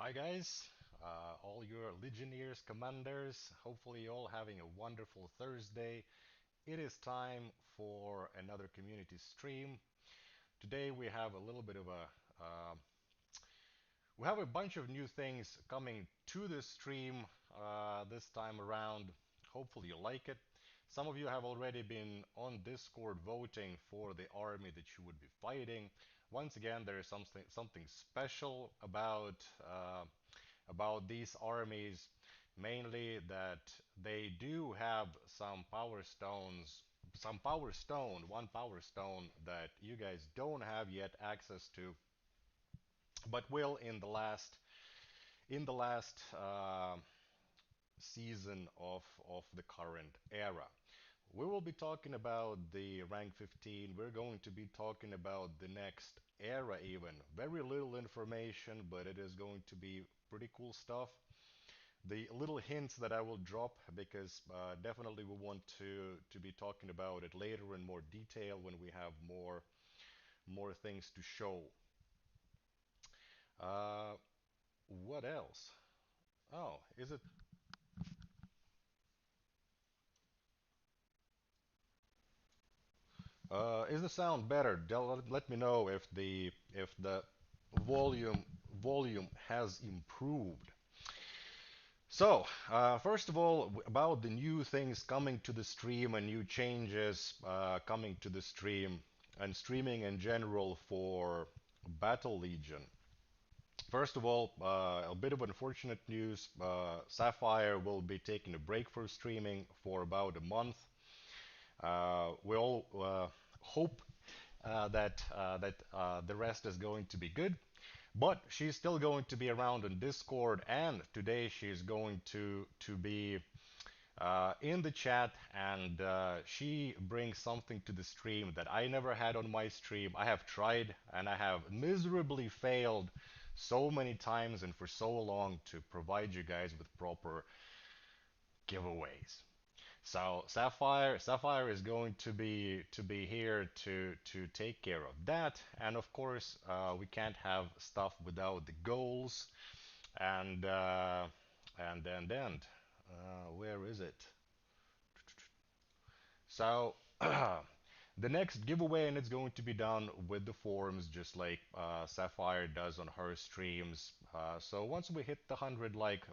Hi guys, all your Legionnaires, Commanders, hopefully you all having a wonderful Thursday. It is time for another community stream. Today we have a little bit of we have a bunch of new things coming to the stream this time around. Hopefully you like it. Some of you have already been on Discord voting for the army that you would be fighting. Once again, there is something special about these armies, mainly that they do have one power stone that you guys don't have yet access to, but will in the last season of the current era. We will be talking about the rank 15. We're going to be talking about the next era even. Very little information, but it is going to be pretty cool stuff. The little hints that I will drop, because definitely we want to be talking about it later in more detail when we have more things to show. Uh, what else? Oh, is the sound better? Let me know if the volume volume has improved. So, first of all, about the new things coming to the stream and new changes coming to the stream and streaming in general for Battle Legion. First of all, a bit of unfortunate news. Sapphire will be taking a break for streaming for about a month. We all hope that the rest is going to be good. But she's still going to be around on Discord, and today she's going to be in the chat, and she brings something to the stream that I never had on my stream. I have tried, and I have miserably failed so many times and for so long to provide you guys with proper giveaways. So Sapphire is going to be here to take care of that, and of course we can't have stuff without the goals, and where is it? So the next giveaway, and it's going to be done with the forums, just like Sapphire does on her streams. So once we hit the 100 like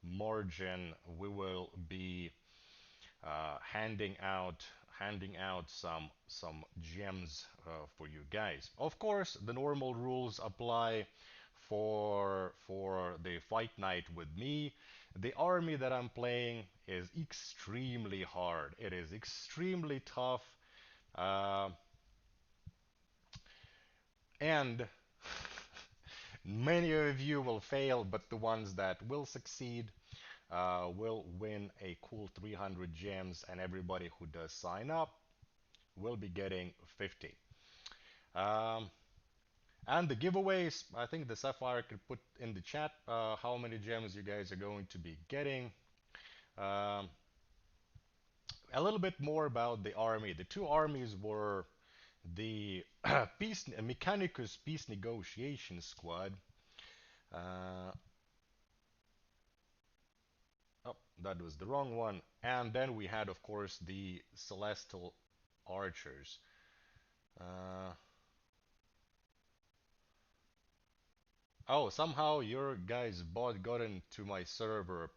margin, we will be handing out some gems for you guys. Of course, the normal rules apply for the fight night with me. The army that I'm playing is extremely hard. It is extremely tough, uh, and many of you will fail, but the ones that will succeed will win a cool 300 gems, and everybody who does sign up will be getting 50. Um, and the giveaways, I think the Sapphire could put in the chat how many gems you guys are going to be getting. Um, a little bit more about the army. The two armies were the Mechanicus Peace Negotiation Squad. Uh, oh, that was the wrong one. And then we had, of course, the Celestial Archers. Uh, Oh, somehow your guys' bot got into my server.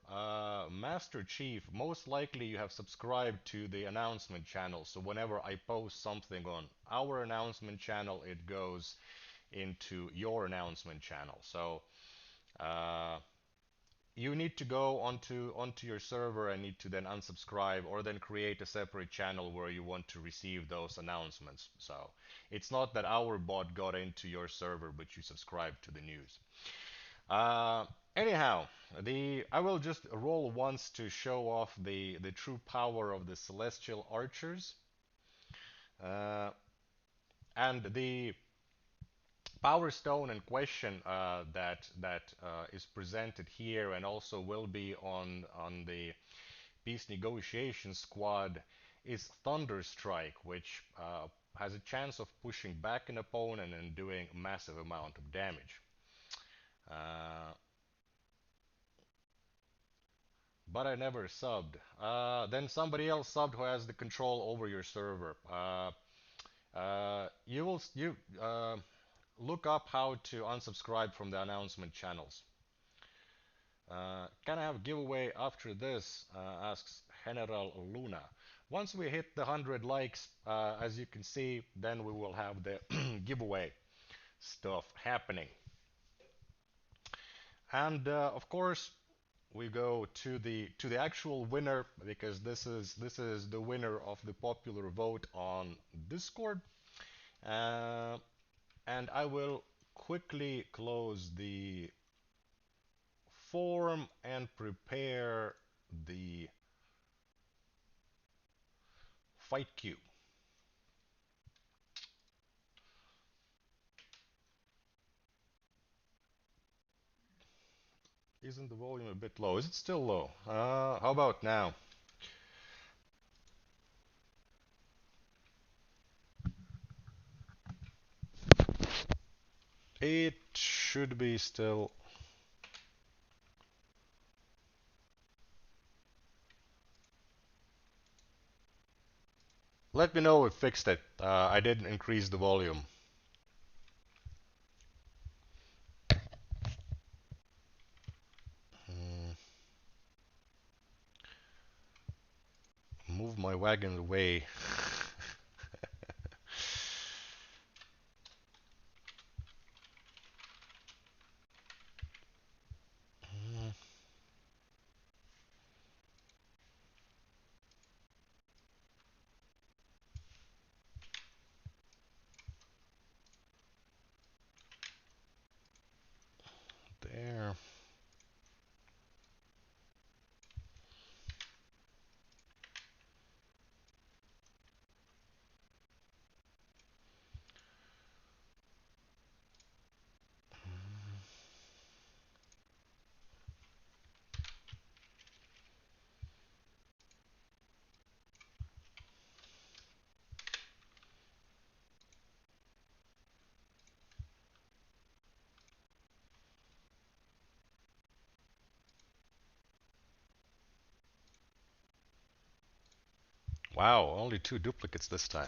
Master Chief, most likely you have subscribed to the announcement channel, so whenever I post something on our announcement channel, it goes into your announcement channel. So, uh, you need to go onto your server and need to then unsubscribe or then create a separate channel where you want to receive those announcements. So, it's not that our bot got into your server, but you subscribed to the news. Uh, anyhow, the I will just roll once to show off the true power of the celestial archers, uh, and the power stone in question that is presented here and also will be on the peace negotiation squad is Thunder Strike, which has a chance of pushing back an opponent and doing a massive amount of damage. Uh, but I never subbed. Then somebody else subbed who has the control over your server. You look up how to unsubscribe from the announcement channels. Can I have a giveaway after this? Asks General Luna. Once we hit the 100 likes, as you can see, then we will have the giveaway stuff happening. And of course, we go to the actual winner because this is the winner of the popular vote on Discord. Uh, and I will quickly close the form and prepare the fight queue. Isn't the volume a bit low? Is it still low? How about now? It should be still. Let me know if fixed it. I didn't increase the volume. Mm, move my wagon away. Mm, there. Wow, only 2 duplicates this time.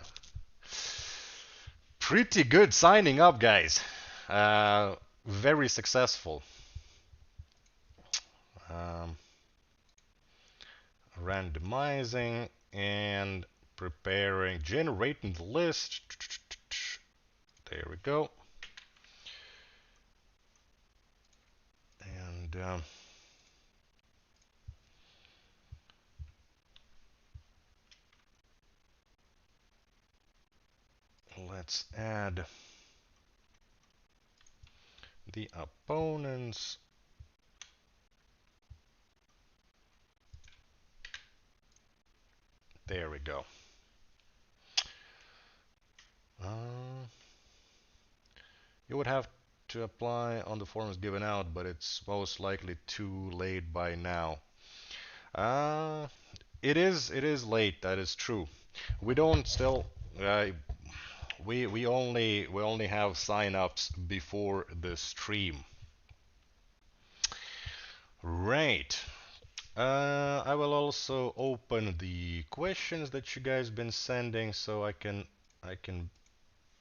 Pretty good signing up, guys. Very successful. Um, randomizing and preparing, generating the list. There we go. And let's add the opponents. There we go. Uh, you would have to apply on the forms given out, but it's most likely too late by now. Uh, it is late. That is true. We don't still. We only have sign-ups before the stream. Right. I will also open the questions that you guys been sending so I can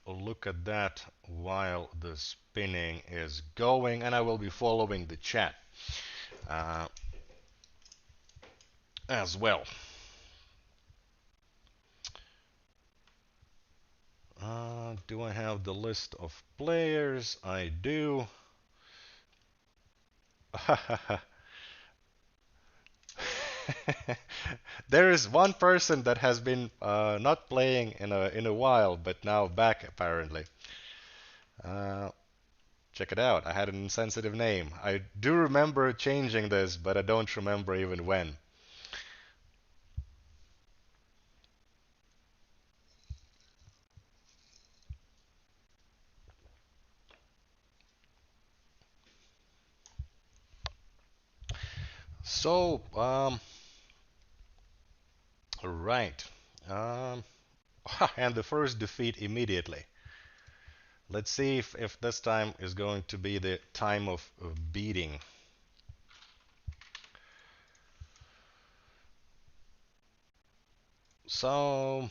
look at that while the spinning is going, and I will be following the chat uh, as well. Do I have the list of players? I do. There is one person that has been not playing in a while, but now back apparently. Uh, check it out. I had an insensitive name. I do remember changing this, but I don't remember even when. So, right. Um, and the first defeat immediately. Let's see if this time is going to be the time of beating. So,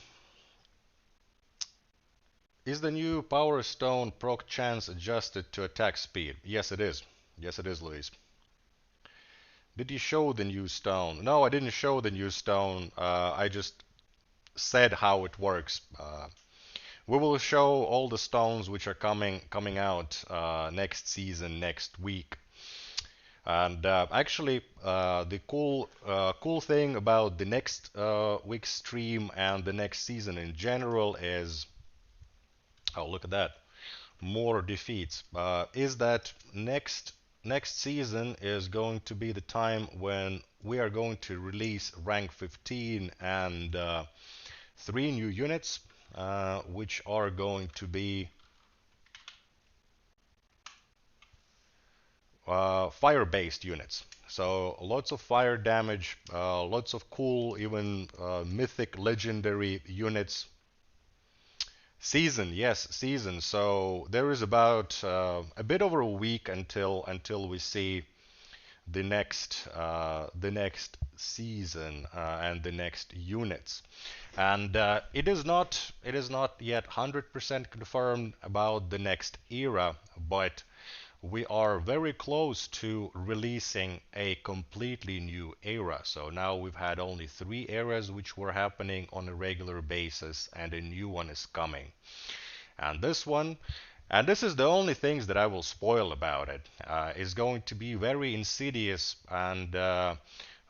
is the new Power Stone proc chance adjusted to attack speed? Yes, it is. Yes, it is, Luis. Did you show the new stone? No, I didn't show the new stone. I just said how it works. We will show all the stones which are coming out next season, next week. And actually, the cool thing about the next week's stream and the next season in general is, oh, look at that, more defeats. Is that next season is going to be the time when we are going to release rank 15 and three new units, which are going to be fire-based units. So lots of fire damage, lots of cool, even mythic, legendary units. Season, yes, season. So there is about a bit over a week until we see the next season and the next units. And it is not yet 100% confirmed about the next era, but we are very close to releasing a completely new era. So now we've had only three eras which were happening on a regular basis, and a new one is coming. And this one, and this is the only things that I will spoil about it, is going to be very insidious and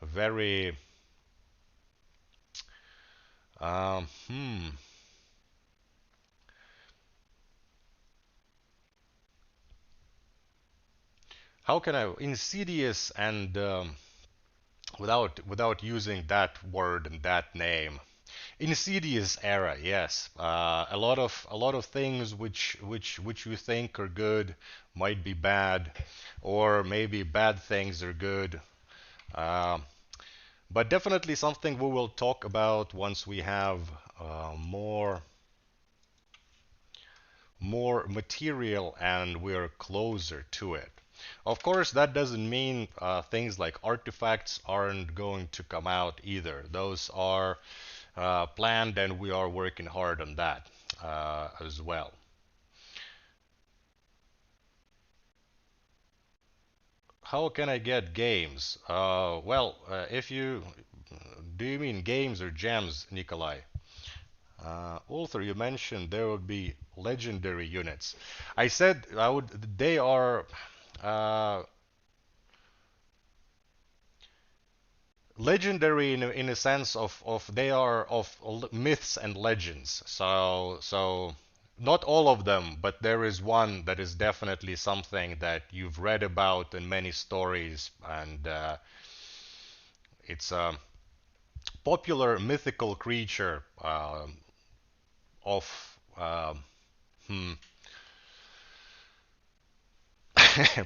very, um, hmm, how can I, insidious and without using that word and that name. Insidious era, yes. A lot of things which you think are good might be bad, or maybe bad things are good. Uh, but definitely something we will talk about once we have more material and we're closer to it. Of course, that doesn't mean things like artifacts aren't going to come out either. Those are planned, and we are working hard on that as well. How can I get games? Well, if you do you mean games or gems, Nikolai? Ulther, you mentioned there would be legendary units. I said I would. They are uh, legendary in a sense of they are of myths and legends. So not all of them, but there is one that is definitely something that you've read about in many stories, and it's a popular mythical creature of hmm,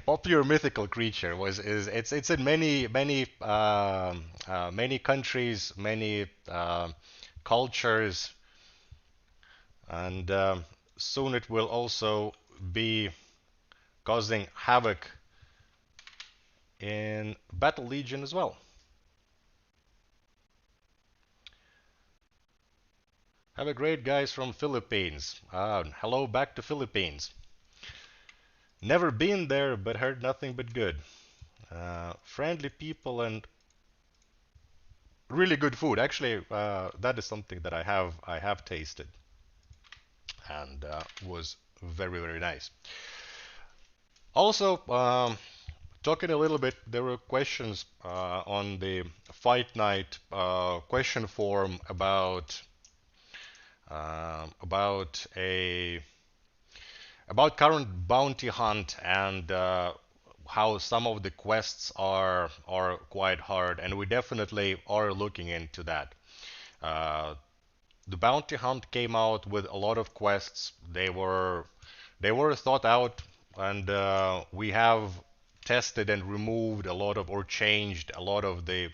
popular mythical creature was is it's in many countries, many cultures, and soon it will also be causing havoc in Battle Legion as well. Have a great guys from Philippines. Hello back to Philippines. Never been there, but heard nothing but good. Friendly people and really good food. Actually, that is something that I have tasted and was very nice. Also, talking a little bit, there were questions on the Fight Night question form about a about current bounty hunt and how some of the quests are quite hard, and we definitely are looking into that. Uh, the bounty hunt came out with a lot of quests. They were thought out, and we have tested and removed a lot of or changed a lot of the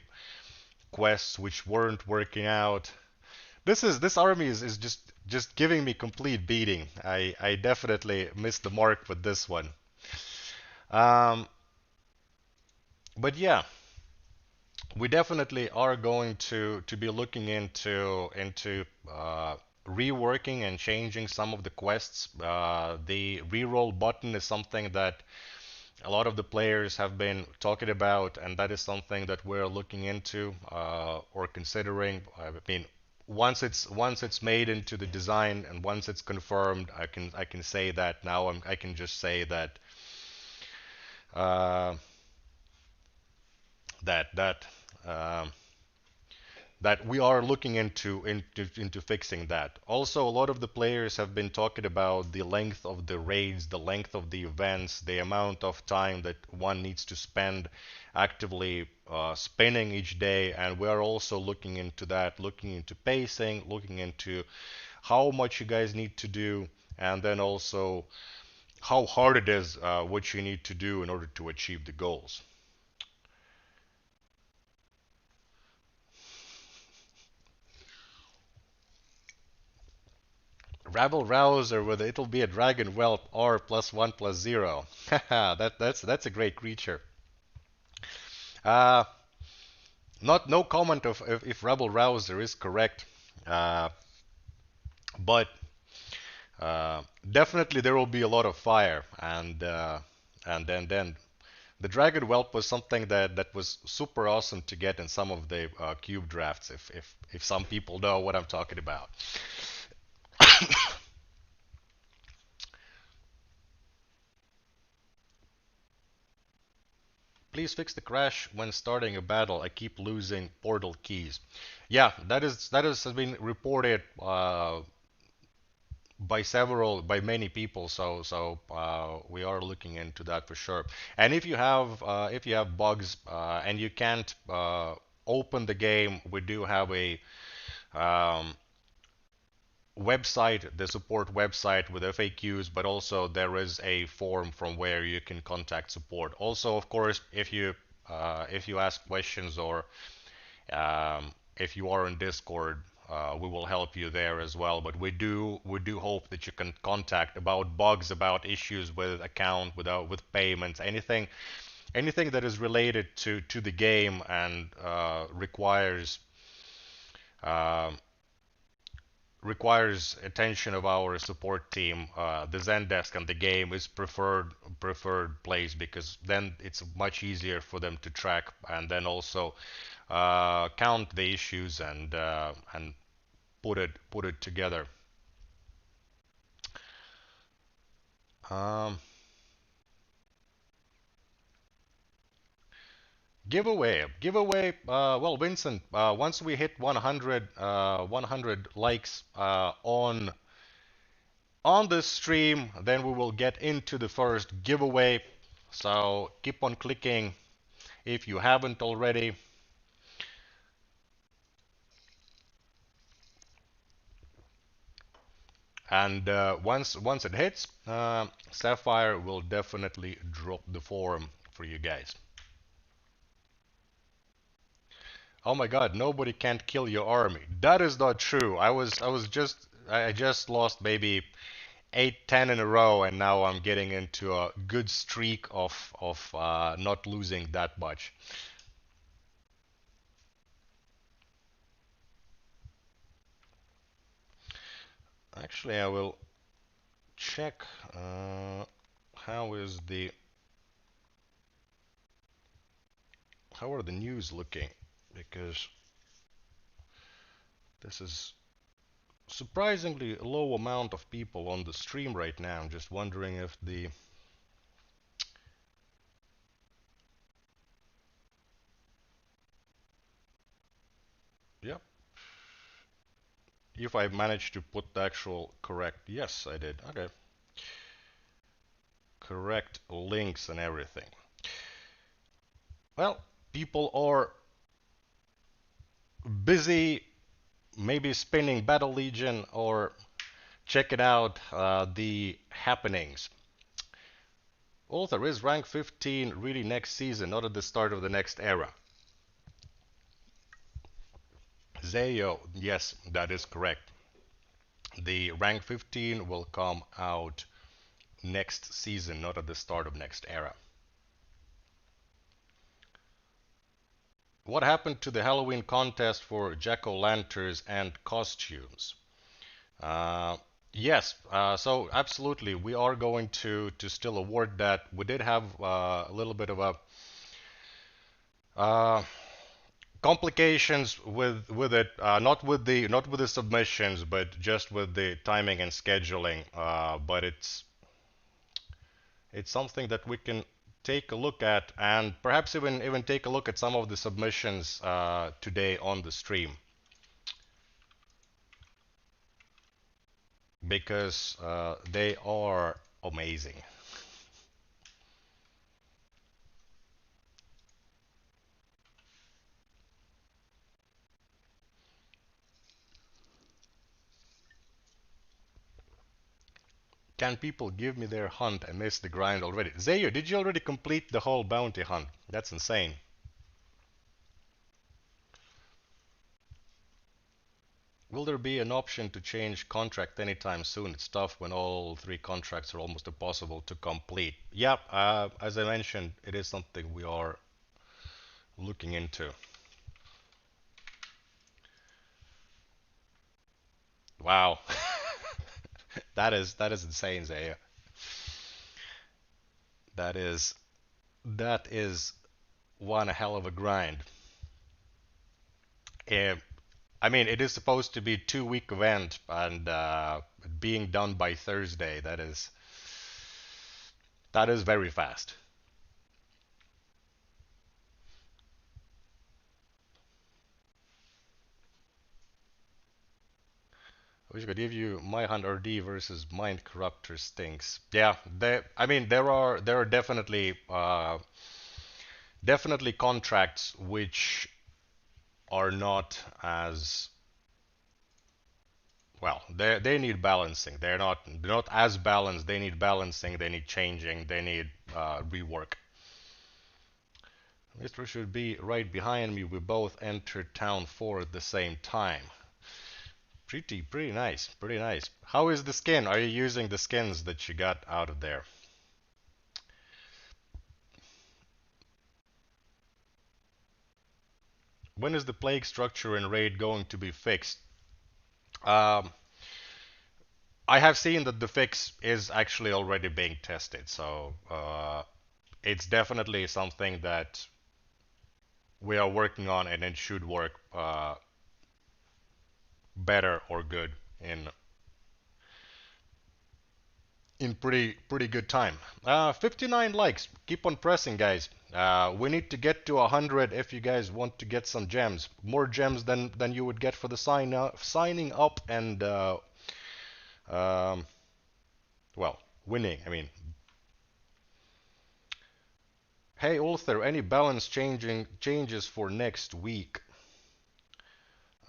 quests which weren't working out. This army is just just giving me complete beating. I definitely missed the mark with this one. Um, but yeah, we definitely are going to be looking into reworking and changing some of the quests. The reroll button is something that a lot of the players have been talking about, and that is something that we're looking into or considering. I mean, once it's made into the design and once it's confirmed, I can say that now. I can just say that uh, that um, that we are looking into fixing that. Also, a lot of the players have been talking about the length of the raids, the length of the events, the amount of time that one needs to spend actively spinning each day, and we are also looking into that, looking into pacing, looking into how much you guys need to do, and then also how hard it is, what you need to do in order to achieve the goals. Rabble Rouser with it'll be a dragon whelp R plus one plus zero. That's a great creature. Uh, not no comment of if Rabble Rouser is correct, uh, but definitely there will be a lot of fire, and then the dragon whelp was something that was super awesome to get in some of the cube drafts. If some people know what I'm talking about. Please fix the crash when starting a battle. I keep losing portal keys. Yeah, that is has been reported by many people. So we are looking into that for sure. And if you have bugs and you can't open the game, we do have a um, website, the support website with FAQs, but also there is a form from where you can contact support. Also, of course, if you ask questions or if you are on Discord, we will help you there as well. But we do hope that you can contact about bugs, about issues with account, with payments, anything that is related to the game and um requires attention of our support team. The Zendesk and the game is preferred place because then it's much easier for them to track and then also count the issues and put it together. Um, giveaway. Well, Vincent, once we hit 100 likes on this stream, then we will get into the first giveaway. So keep on clicking if you haven't already. And once it hits, Sapphire will definitely drop the form for you guys. Oh my God, nobody can't kill your army. That is not true. I just lost maybe 8, 10 in a row, and now I'm getting into a good streak of not losing that much. Actually, I will check how is the how are the news looking because this is surprisingly low amount of people on the stream right now. I'm just wondering if the yep, if I managed to put the actual correct, yes, I did. Okay, correct links and everything. Well, people are busy, maybe spinning Battle Legion or checking out the happenings. Ulther is rank 15 really next season, not at the start of the next era. Zayo, yes, that is correct. The rank 15 will come out next season, not at the start of next era. What happened to the Halloween contest for jack-o'-lanterns and costumes? Uh, yes, so absolutely, we are going to still award that. We did have a little bit of a uh, complications with it, not with the submissions, but just with the timing and scheduling. But it's something that we can take a look at, and perhaps even take a look at some of the submissions today on the stream, because they are amazing. Can people give me their hunt? I missed the grind already. Zayu, did you already complete the whole bounty hunt? That's insane. Will there be an option to change contract anytime soon? It's tough when all three contracts are almost impossible to complete. Yeah, as I mentioned, it is something we are looking into. Wow, that is insane, Zaya. That is that is one hell of a grind. Eh, I mean, it is supposed to be 2 week event, and being done by Thursday. That is very fast. I wish I could give you My Hunt RD versus Mind Corruptor stinks. Yeah, I mean, there are definitely contracts which are not as well. They need balancing. They're not as balanced. They need balancing. They need changing. They need rework. Mr. should be right behind me. We both entered town 4 at the same time. Pretty nice. Pretty nice. How is the skin? Are you using the skins that you got out of there? When is the plague structure in raid going to be fixed? Um, I have seen that the fix is actually already being tested, so it's definitely something that we are working on, and it should work better or good in pretty good time. 59 likes. Keep on pressing, guys. We need to get to 100 if you guys want to get some gems. More gems than you would get for the signing up and um, well, winning. I mean, hey ulther, any balance changing changes for next week?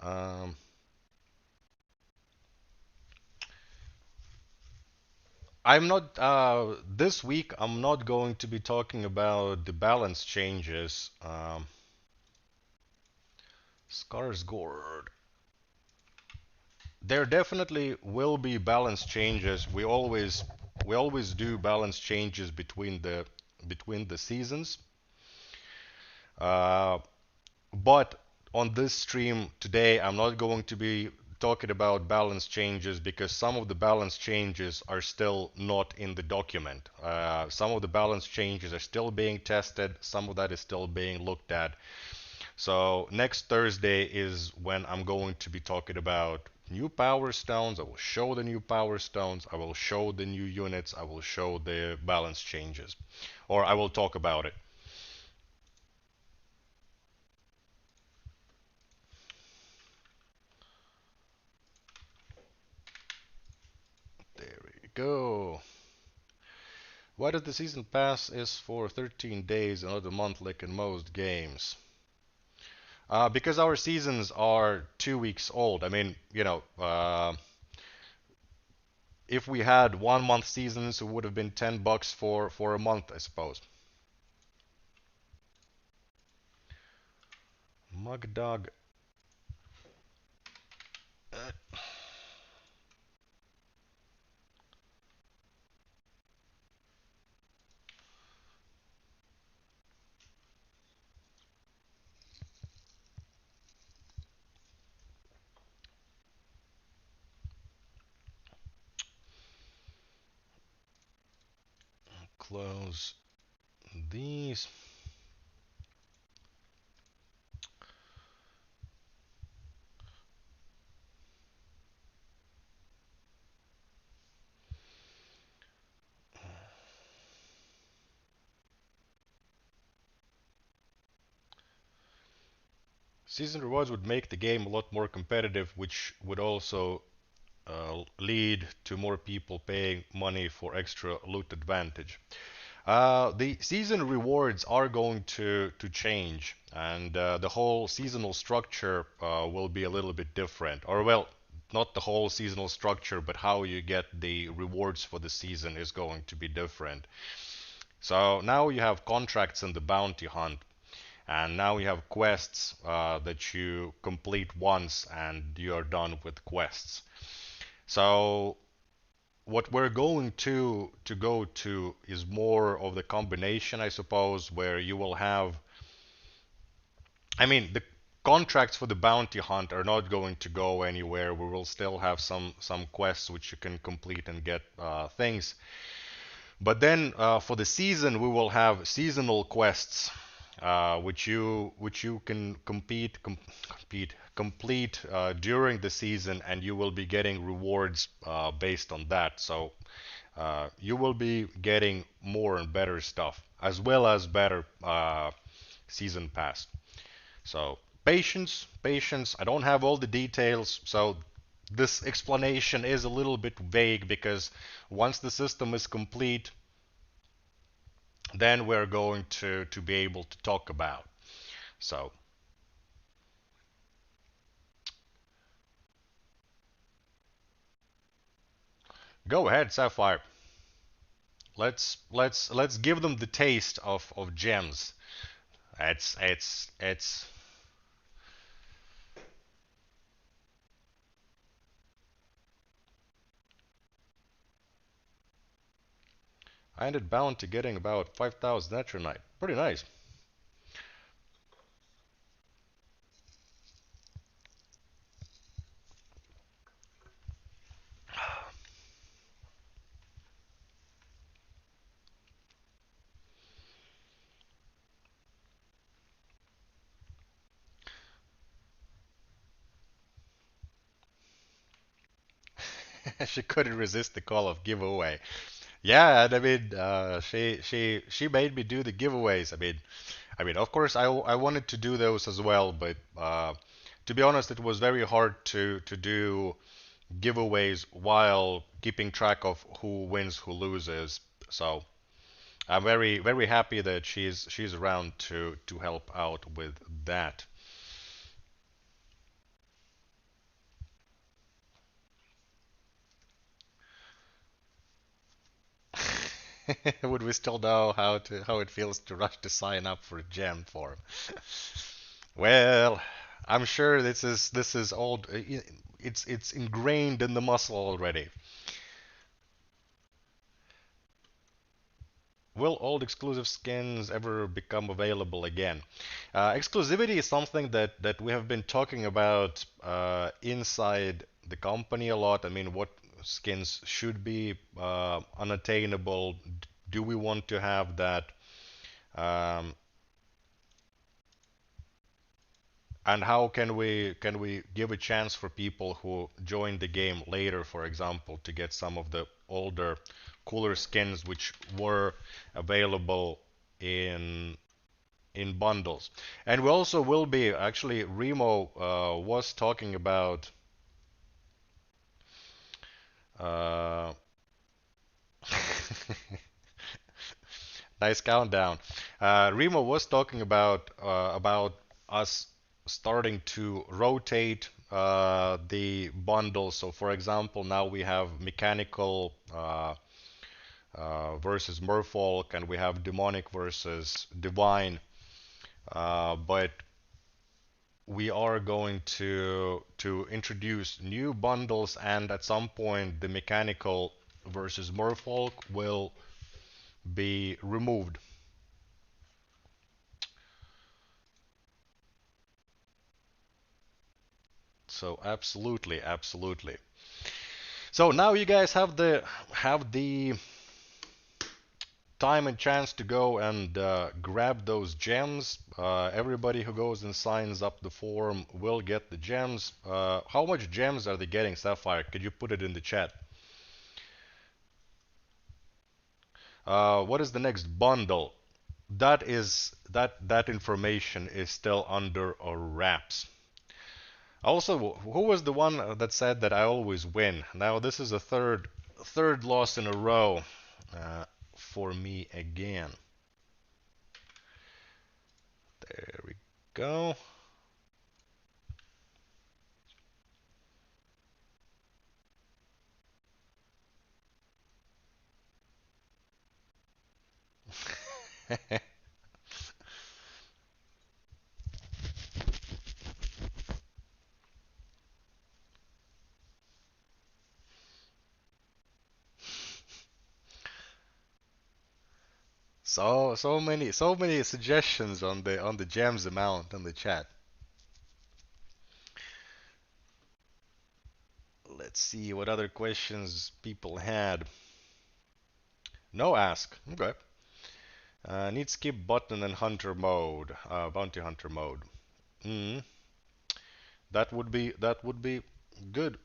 Um, I'm not this week. I'm not going to be talking about the balance changes. Skarsgård. There definitely will be balance changes. We always do balance changes between the seasons. Uh, but on this stream today, I'm not going to be talking about balance changes because some of the balance changes are still not in the document. Some of the balance changes are still being tested. Some of that is still being looked at. So next Thursday is when I'm going to be talking about new power stones. I will show the new power stones. I will show the new units. I will show the balance changes. Or I will talk about it. There we go. Why does the season pass is for 13 days and not a month like in most games? Because our seasons are 2 weeks old. I mean, if we had 1 month seasons, it would have been $10 for a month, I suppose. Mugdog. close these. Season rewards would make the game a lot more competitive, which would also lead to more people paying money for extra loot advantage. The season rewards are going to change, and the whole seasonal structure will be a little bit different. Or well, not the whole seasonal structure, but how you get the rewards for the season is going to be different. So now you have contracts in the bounty hunt, and now you have quests that you complete once, and you are done with quests. So what we're going to go to is more of the combination, I suppose, where you will have, I mean, the contracts for the bounty hunt are not going to go anywhere. We will still have some quests which you can complete and get things. But then for the season, we will have seasonal quests, which you can complete during the season, and you will be getting rewards based on that. So you will be getting more and better stuff, as well as better season pass. So patience, patience. I don't have all the details, so this explanation is a little bit vague because once the system is complete, then we're going to be able to talk about. So go ahead, Sapphire. Let's give them the taste of gems. It's I ended bound to getting about 5,000 Eternite. Pretty nice. She couldn't resist the call of giveaway. Yeah, and I mean, she made me do the giveaways. I mean, of course, I wanted to do those as well, but to be honest, it was very hard to do giveaways while keeping track of who wins, who loses. So I'm very happy that she's around to help out with that. Would we still know how it feels to rush to sign up for a gem form? Well, I'm sure this is old. It's ingrained in the muscle already. Will old exclusive skins ever become available again? Exclusivity is something that we have been talking about inside the company a lot. I mean, what skins should be unattainable? Do we want to have that? Um, and how can we give a chance for people who join the game later, for example, to get some of the older, cooler skins which were available in in bundles. And we also will be actually Remo was talking about uh, nice countdown. Remo was talking about us starting to rotate the bundles. So, for example, now we have mechanical versus Merfolk, and we have demonic versus divine. But we are going to introduce new bundles, and at some point the mechanical versus Merfolk will be removed. So absolutely, absolutely. So now you guys have the time and chance to go and grab those gems. Everybody who goes and signs up the forum will get the gems. How much gems are they getting, Sapphire? Could you put it in the chat? What is the next bundle? That information is still under wraps. Also, who was the one that said that I always win? Now this is a third loss in a row for me again. There we go. So many suggestions on the gems amount in the chat. Let's see what other questions people had. No ask. Okay. Need skip button and hunter mode. Bounty hunter mode. Mm, that would be good.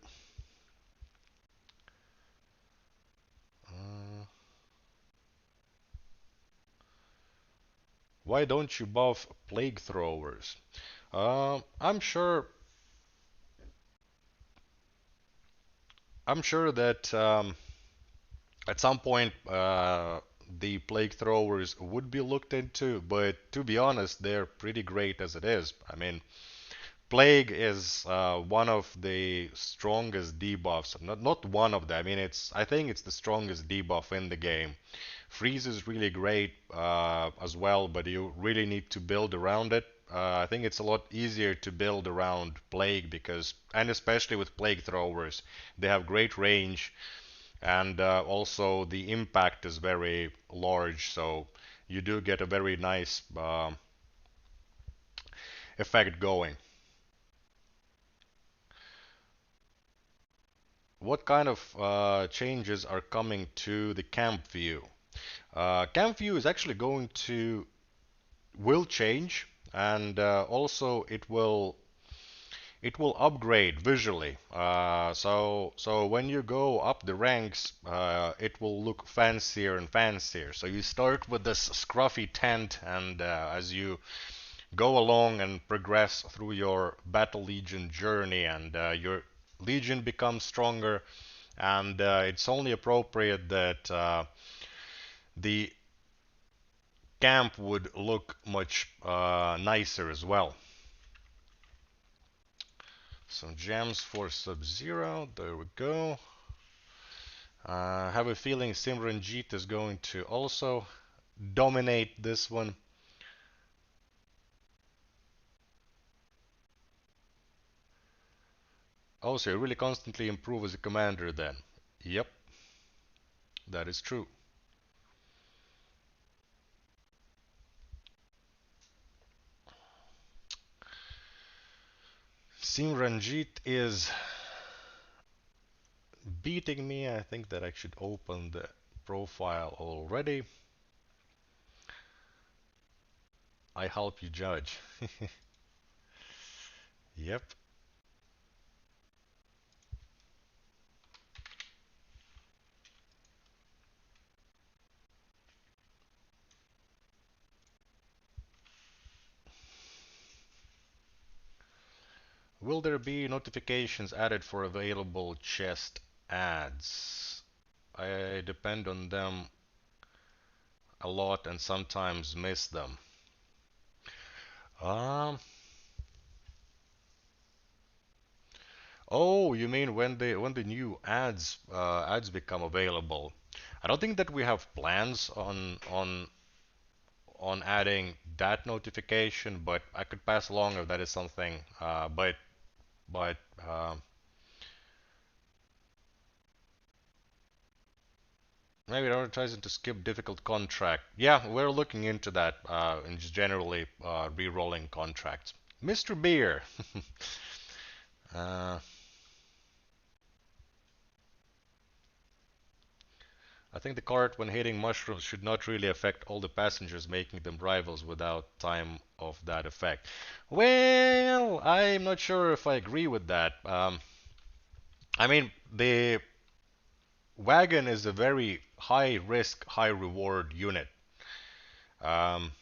Uh, why don't you buff plague throwers? I'm sure. I'm sure that at some point the plague throwers would be looked into, but to be honest, they're pretty great as it is. I mean, plague is one of the strongest debuffs. Not one of them. I mean, I think it's the strongest debuff in the game. Freeze is really great as well, but you really need to build around it. I think it's a lot easier to build around Plague because, and especially with Plague Throwers, they have great range, and also the impact is very large, so you do get a very nice effect going. What kind of changes are coming to the camp view? Camp view is actually going to will change, and also it will upgrade visually. So when you go up the ranks, it will look fancier and fancier. So you start with this scruffy tent, and as you go along and progress through your Battle Legion journey, and your Legion becomes stronger, and it's only appropriate that the camp would look much nicer as well. Some gems for Sub-Zero. There we go. I have a feeling Simranjit is going to also dominate this one. Oh, so you really constantly improve as a commander then. Yep, that is true. Simranjit is beating me. I think that I should open the profile already. I help you judge. Yep. Will there be notifications added for available chest ads? I depend on them a lot and sometimes miss them. Um, oh, you mean when the new ads become available? I don't think that we have plans on adding that notification, but I could pass along if that is something. But maybe advertising to skip difficult contract. Yeah, we're looking into that and just generally re-rolling contracts. Mr. Beer. uh, I think the cart, when hitting mushrooms, should not really affect all the passengers, making them rivals without time of that effect. Well, I'm not sure if I agree with that. I mean, the wagon is a very high risk, high reward unit. Um,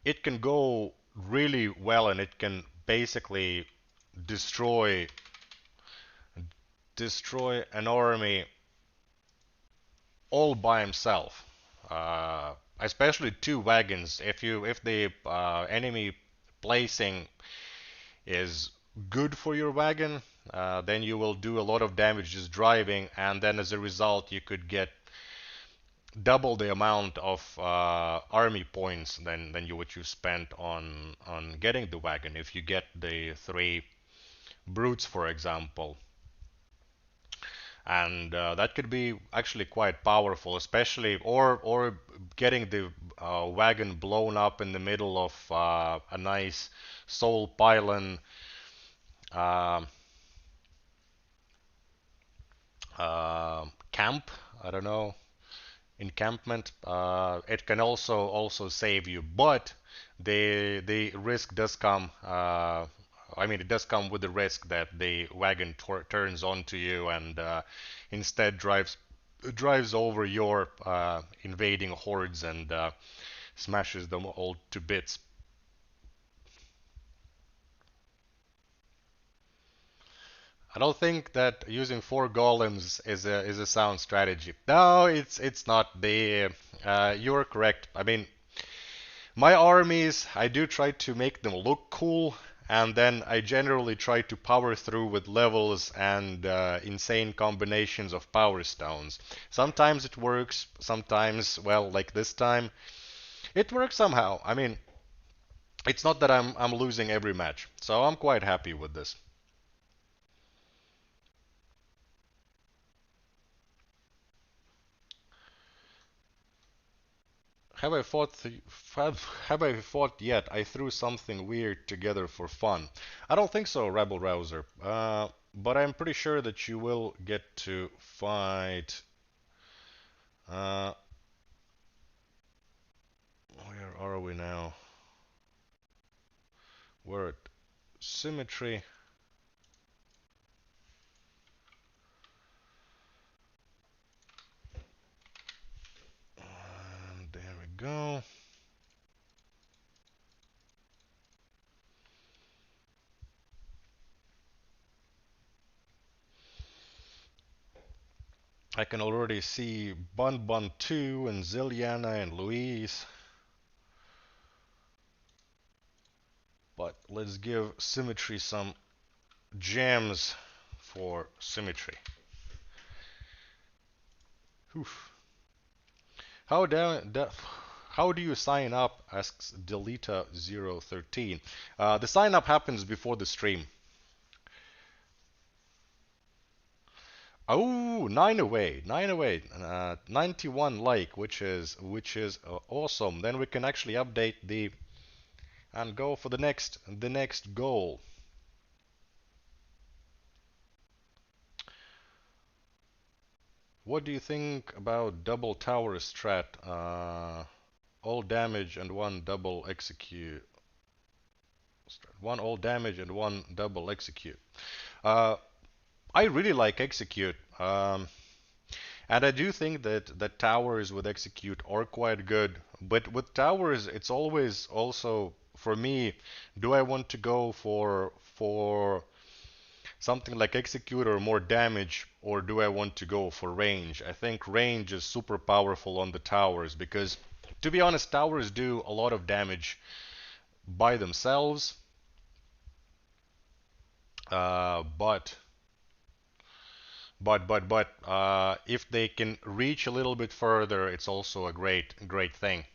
it can go really well and it can basically destroy an army all by himself. Especially two wagons. If the enemy placing is good for your wagon, then you will do a lot of damage just driving, and then as a result, you could get double the amount of army points than you what you spent on getting the wagon. If you get the three brutes, for example, and that could be actually quite powerful, especially or getting the wagon blown up in the middle of a nice soul pylon uh, camp. I don't know, encampment. It can also save you, but the risk does come. I mean, it does come with the risk that the wagon turns onto you and instead drives over your invading hordes and smashes them all to bits. I don't think that using four golems is a sound strategy. No, it's not. You're correct. I mean, my armies, I do try to make them look cool, and then I generally try to power through with levels and insane combinations of power stones. Sometimes it works, sometimes, well, like this time, it works somehow. I mean, it's not that I'm losing every match, so I'm quite happy with this. Have I fought have I fought yet? I threw something weird together for fun. I don't think so, Rebel Rouser. But I'm pretty sure that you will get to fight. Uh, where are we now? We're at Symmetry. And there we go. I can already see Bun Bun 2 and Ziliana and Louise. But let's give Symmetry some gems for Symmetry. Oof. How how do you sign up? Asks Delita013. The sign up happens before the stream. Oh, nine away, 91 like, which is awesome. Then we can actually update the and go for the next goal. What do you think about double tower strat? All damage and one double execute. One all damage and one double execute. Uh, I really like execute. And I do think that towers with execute are quite good. But with towers, it's always also for me, do I want to go for something like execute or more damage, or do I want to go for range? I think range is super powerful on the towers because, to be honest, towers do a lot of damage by themselves. But if they can reach a little bit further, it's also a great thing.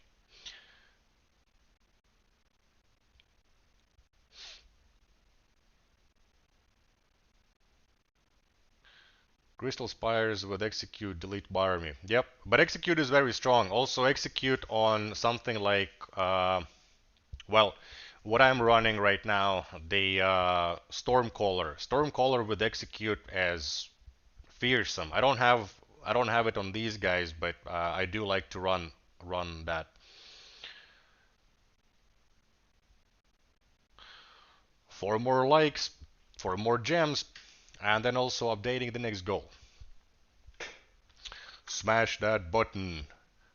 Crystal Spires with execute delete by army. Yep, but execute is very strong. Also execute on something like well, what I'm running right now, the Stormcaller. Stormcaller with execute as fearsome. I don't have I don't have it on these guys, but I do like to run that. Four more likes, four more gems, and then also updating the next goal. Smash that button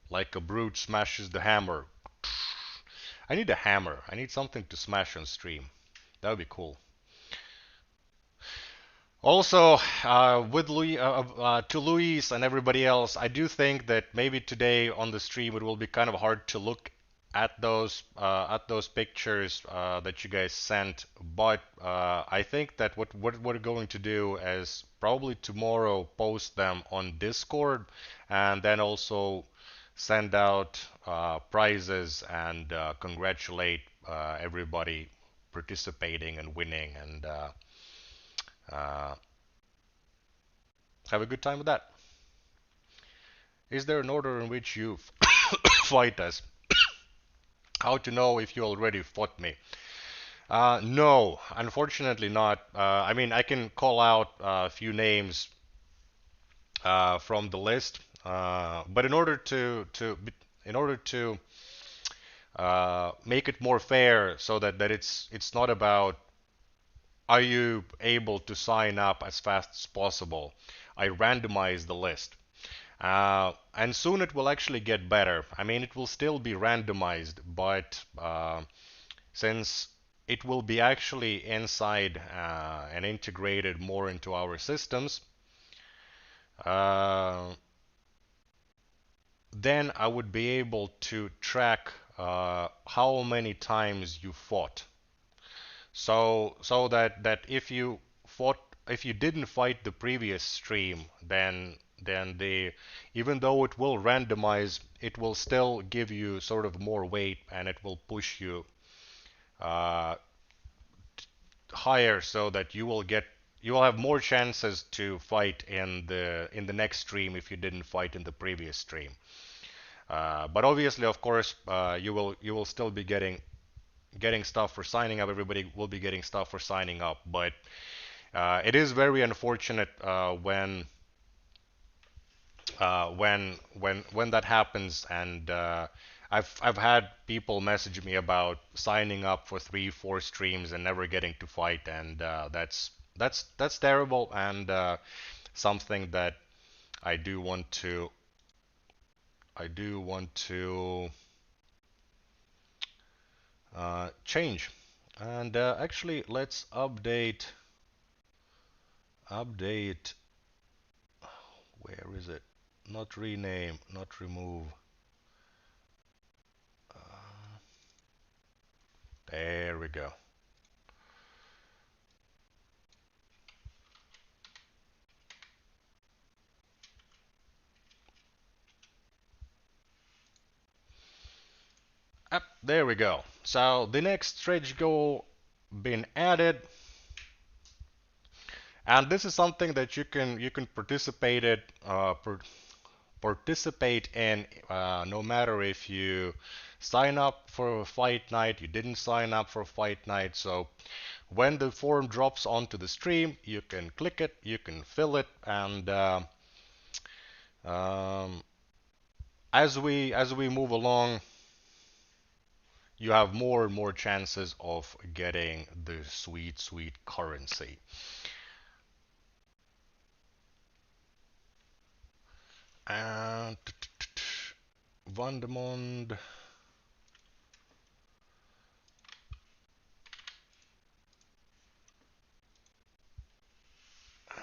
like a brute smashes the hammer. I need a hammer. I need something to smash on stream. That would be cool. Also, with to Luis and everybody else, I do think that maybe today on the stream it will be kind of hard to look at those pictures that you guys sent. But I think that what we're going to do is probably tomorrow post them on Discord, and then also send out prizes and congratulate everybody participating and winning and. Uh, have a good time with that. Is there an order in which you fight us? How to know if you already fought me? No, unfortunately not. I mean, I can call out a few names from the list, but in order to make it more fair, so that it's not about are you able to sign up as fast as possible. I randomize the list. And soon it will actually get better. I mean, it will still be randomized, but since it will be actually inside and integrated more into our systems, uh, then I would be able to track how many times you fought. So that if you didn't fight the previous stream, then the even though it will randomize, it will still give you sort of more weight and it will push you uh, higher so that you will have more chances to fight in the next stream if you didn't fight in the previous stream. But obviously, of course, you will still be getting stuff for signing up. Everybody will be getting stuff for signing up, but it is very unfortunate when that happens, and I've had people message me about signing up for 3, 4 streams and never getting to fight, and that's terrible, and something that I do want to I do want to change. And actually, let's update. Where is it? Not rename, not remove. There we go. There we go. So the next stretch goal been added, and this is something that you can participate in no matter if you sign up for a fight night, you didn't sign up for a fight night. So when the form drops onto the stream, you can click it, you can fill it, and um, as we move along, you have more and more chances of getting the sweet, sweet currency. And Vandemond.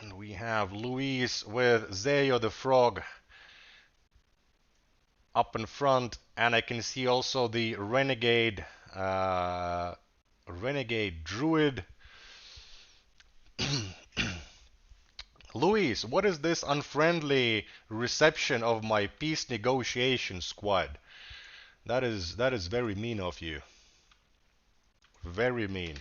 And we have Luis with Zeo the Frog up in front. And I can see also the Renegade Druid. Luis, what is this unfriendly reception of my peace negotiation squad? That is very mean of you. Very mean.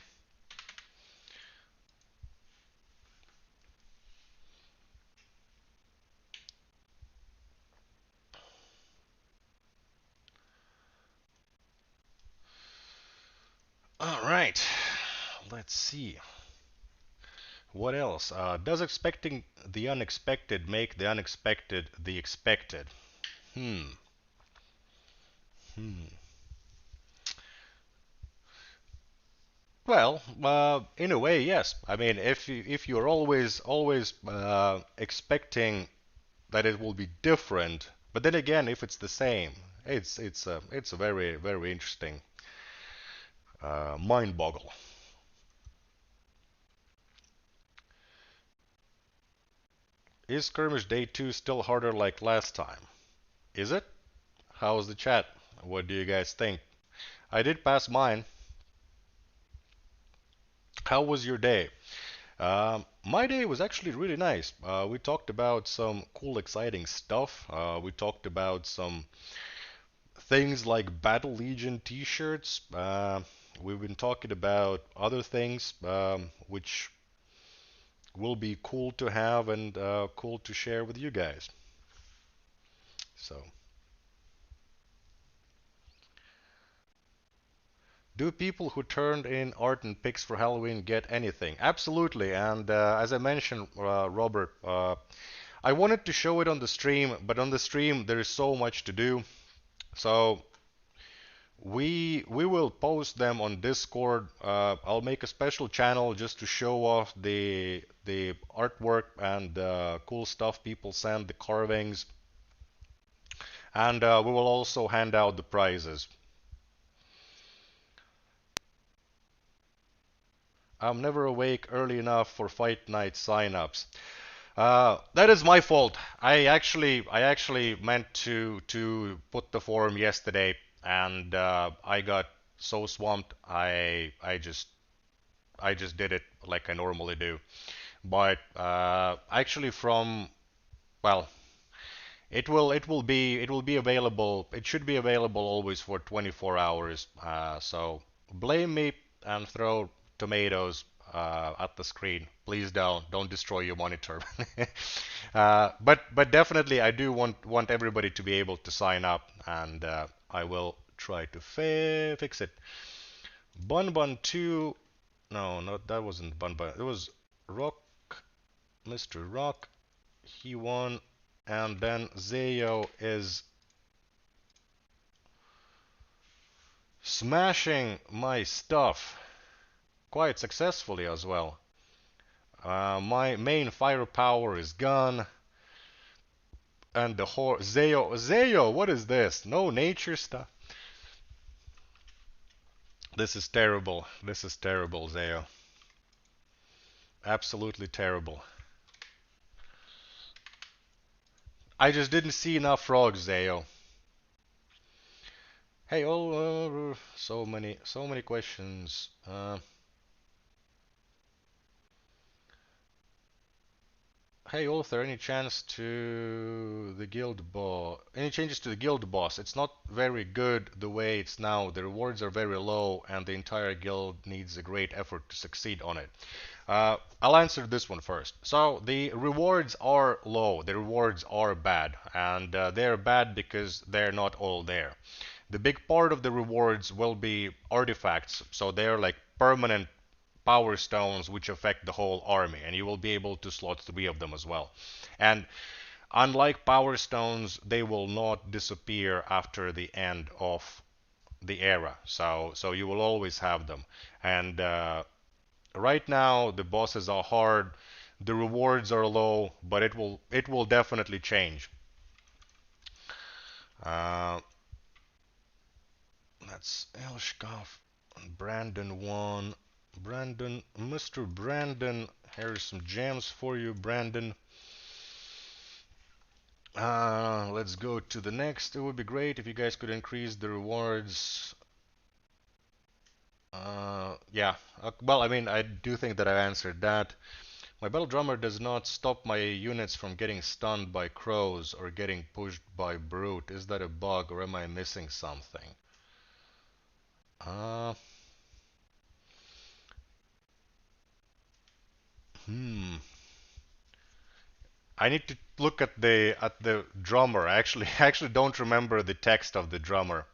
All right. Let's see. What else? Does expecting the unexpected make the unexpected the expected? Hmm. Hmm. Well, in a way, yes. I mean, if you're always expecting that it will be different, but then again, if it's the same, it's a very interesting mind boggle. Is skirmish day 2 still harder like last time? Is it? How's the chat? What do you guys think? I did pass mine. How was your day? My day was actually really nice. We talked about some cool, exciting stuff. We talked about some things like Battle Legion t-shirts. We've been talking about other things which will be cool to have and cool to share with you guys. So, do people who turned in art and pics for Halloween get anything? Absolutely. And as I mentioned, Robert, I wanted to show it on the stream, but on the stream there is so much to do. So we will post them on Discord. I'll make a special channel just to show off the artwork and cool stuff people send, the carvings, and we will also hand out the prizes. I'm never awake early enough for fight night signups. That is my fault. I actually meant to put the forum yesterday, and I got so swamped. I just did it like I normally do. But actually, from well, it will be available. It should be available always for 24 hours. So blame me and throw tomatoes at the screen. Please don't destroy your monitor. But definitely I do want everybody to be able to sign up, and I will try to fix it. Bun Bun 2. No, not that wasn't Bun Bun. It was Rock, Mr. Rock. He won, and then Zayo is smashing my stuff quite successfully as well. My main firepower is gone, and the horse Zayo, what is this? No nature stuff. This is terrible. This is terrible, Zayo. Absolutely terrible. I just didn't see enough frogs, Zayo. Hey, so many questions. Hey, ulther, any chance to the guild boss? Any changes to the guild boss? It's not very good the way it's now. The rewards are very low, and the entire guild needs a great effort to succeed on it. I'll answer this one first. So the rewards are low. The rewards are bad, and they're bad because they're not all there. The big part of the rewards will be artifacts, so they're like permanent power stones which affect the whole army, and you will be able to slot 3 of them as well. And unlike power stones, they will not disappear after the end of the era, so you will always have them. And right now the bosses are hard, the rewards are low, but it will definitely change. uh, that's Elshkov. Brandon won. Brandon, Mr. Brandon, here's some gems for you, Brandon. Let's go to the next. It would be great if you guys could increase the rewards. Yeah. Well, I mean, I do think that I answered that. My battle drummer does not stop my units from getting stunned by crows or getting pushed by brute. Is that a bug or am I missing something? Uh, hmm. I need to look at the drummer. I actually don't remember the text of the drummer.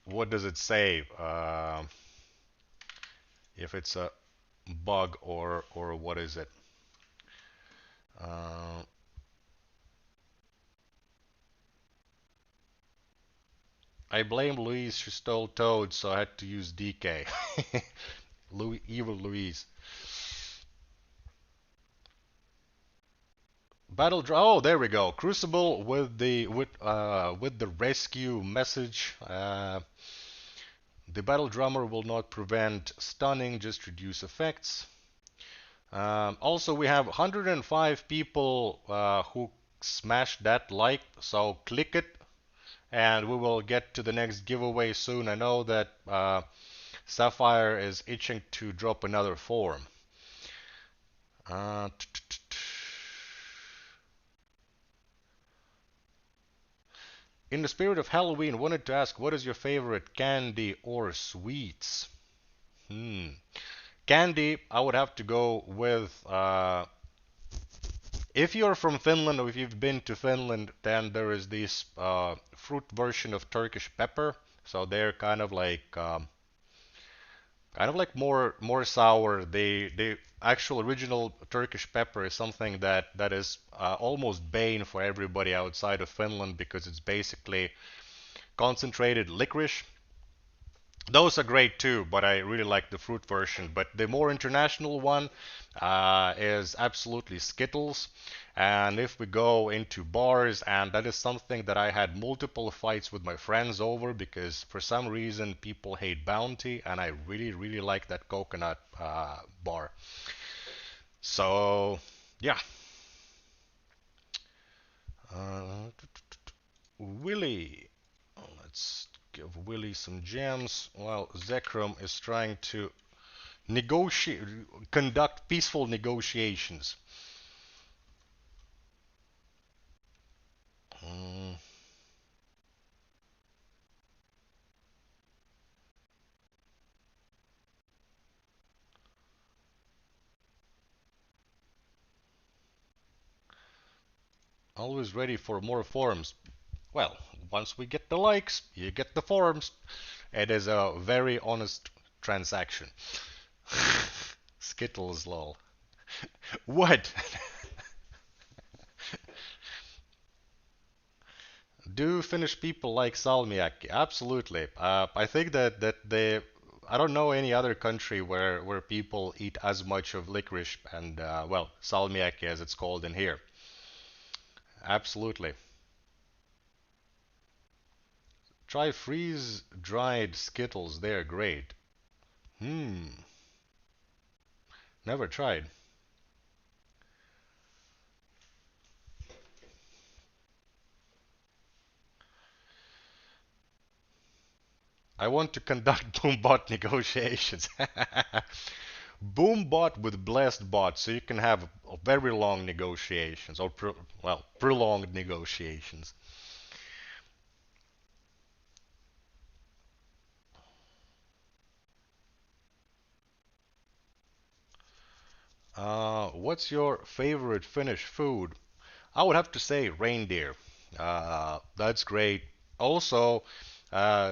What does it say? if it's a bug or what is it. Uh, I blame Louise. She stole Toad, so I had to use DK. Evil Louise. Oh, there we go. Crucible with the rescue message. The battle drummer will not prevent stunning, just reduce effects. Also, we have 105 people who smashed that like, so click it, and we will get to the next giveaway soon. I know that Sapphire is itching to drop another form. Uh, in the spirit of Halloween, wanted to ask, what is your favorite candy or sweets? Hmm. Candy, I would have to go with. If you're from Finland or if you've been to Finland, then there is this fruit version of Turkish pepper. So they're kind of like more sour. The actual original Turkish pepper is something that is almost bane for everybody outside of Finland because it's basically concentrated licorice. Those are great too, but I really like the fruit version. But the more international one is absolutely Skittles. And if we go into bars, and that is something that I had multiple fights with my friends over because for some reason people hate Bounty, and I really, really like that coconut bar. So, yeah. Uh, Willie. Let's give Willie some gems while Zekrom is trying to negotiate, conduct peaceful negotiations. Mm, always ready for more forums. Well, once we get the likes, you get the forums. It is a very honest transaction. Skittles, lol. What? Do Finnish people like salmiakki? Absolutely. I think that they. I don't know any other country where people eat as much of licorice and well salmiakki as it's called in here. Absolutely. Try freeze dried Skittles. They're great. Hmm. Never tried. I want to conduct Boombot negotiations. Boombot with Blessed Bot, so you can have very long negotiations or well, prolonged negotiations. What's your favorite Finnish food? I would have to say reindeer. That's great. Also,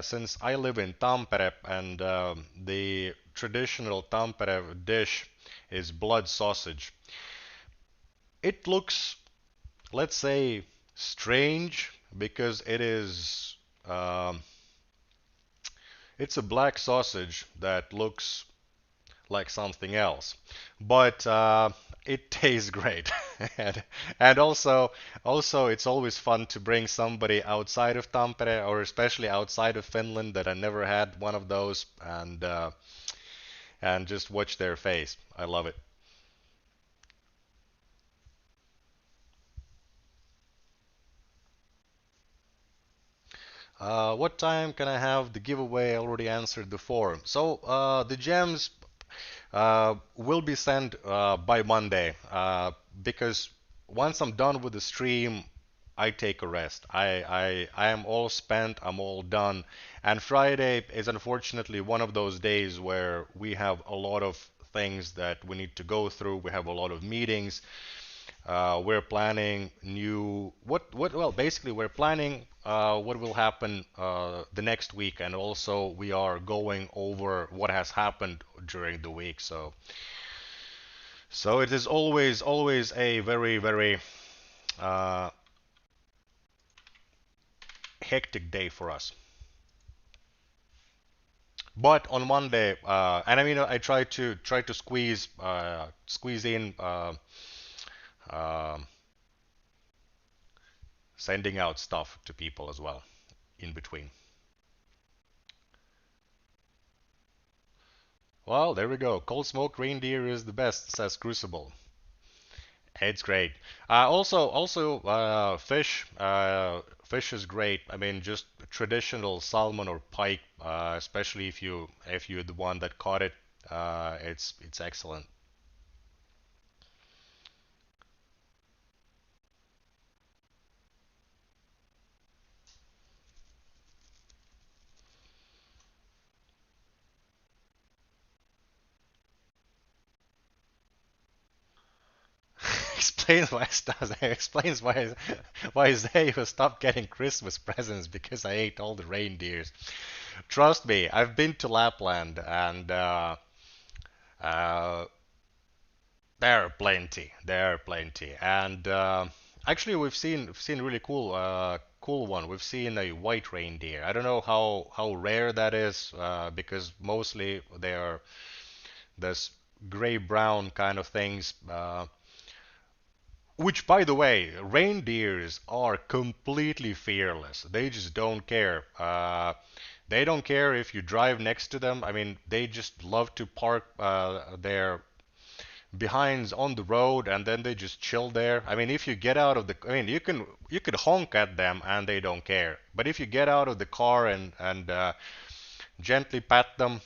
since I live in Tampere and the traditional Tampere dish is blood sausage, it looks, let's say, strange because um, it's a black sausage that looks like something else. But it tastes great, and, and also it's always fun to bring somebody outside of Tampere or especially outside of Finland that I never had one of those, and just watch their face. I love it. What time can I have the giveaway? I already answered the forum. So the gems will be sent by Monday because once I'm done with the stream, I take a rest. I am all spent, I'm all done. And Friday is unfortunately one of those days where we have a lot of things that we need to go through. We have a lot of meetings. We're planning new, well, basically, we're planning what will happen the next week, and also we are going over what has happened during the week. So it is always a very uh, hectic day for us. But on Monday, and I mean, I try to squeeze in uh, sending out stuff to people as well in between. Well, there we go. Cold smoked reindeer is the best, says Crucible. It's great. Also, fish is great. I mean, just traditional salmon or pike, especially if you're the one that caught it. It's excellent. Explains why explains why Zayo stopped getting Christmas presents because I ate all the reindeers. Trust me, I've been to Lapland and uh, there are plenty. There are plenty. And actually, we've seen really cool one. We've seen a white reindeer. I don't know how rare that is because mostly they are this gray brown kind of things. Which, by the way, reindeers are completely fearless. They just don't care. They don't care if you drive next to them. I mean, they just love to park their behinds on the road and then they just chill there. I mean, if you get out of the, I mean, you could honk at them and they don't care. But if you get out of the car and gently pat them,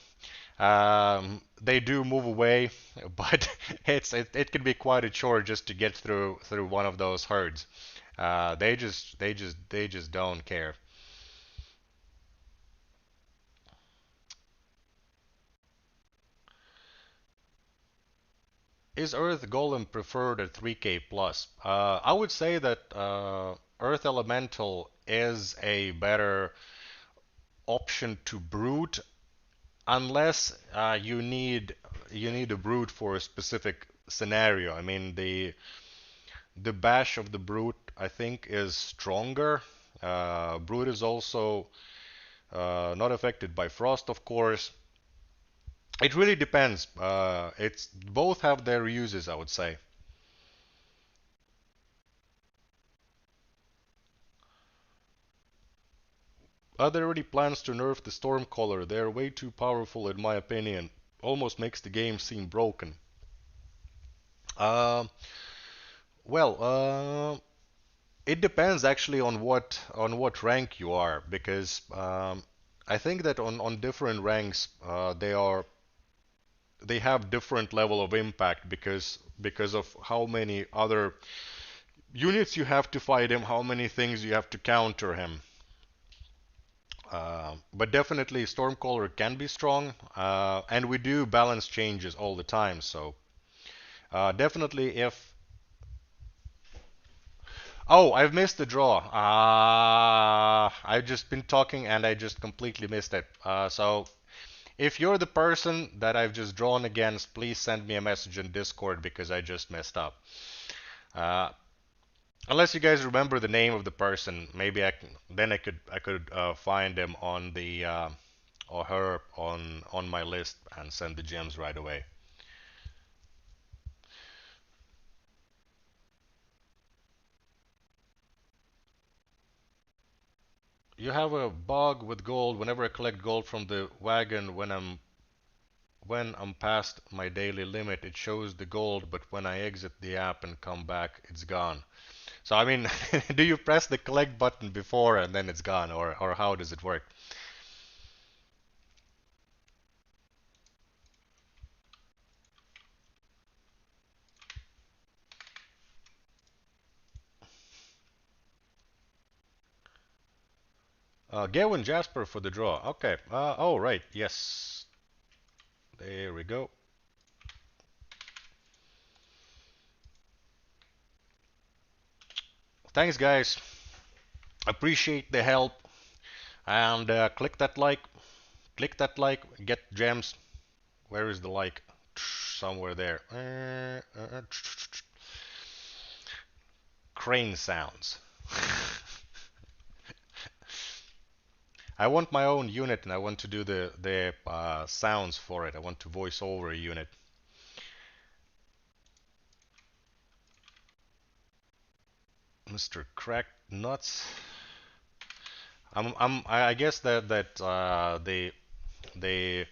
they do move away. But it can be quite a chore just to get through one of those herds. They just don't care. Is Earth Golem preferred at 3K plus? I would say that Earth Elemental is a better option to brute unless you need a brute for a specific scenario. I mean the bash of the brute I think is stronger. Brute is also not affected by frost, of course. It really depends. It's both have their uses, I would say. Are there already plans to nerf the Stormcaller? They are way too powerful in my opinion. Almost makes the game seem broken. Uh, well, it depends actually on what rank you are because I think that on different ranks they have different level of impact because of how many other units you have to fight him, how many things you have to counter him. But definitely Stormcaller can be strong, and we do balance changes all the time. So definitely if oh, I've missed the draw. I've just been talking and I just completely missed it. So if you're the person that I've just drawn against, please send me a message in Discord because I just messed up. Uh, unless you guys remember the name of the person, maybe I could find him on the or her on my list and send the gems right away. You have a bug with gold. Whenever I collect gold from the wagon, when I'm past my daily limit, it shows the gold, but when I exit the app and come back, it's gone. So I mean, do you press the collect button before and then it's gone, or how does it work? Gavin Jasper for the draw. Okay. Oh right. Yes. There we go. Thanks, guys. Appreciate the help and click that like, get gems. Where is the like? Somewhere there. Crane sounds. I want my own unit and I want to do the sounds for it. I want to voice over a unit. Mr. Cracked Nuts. I guess that they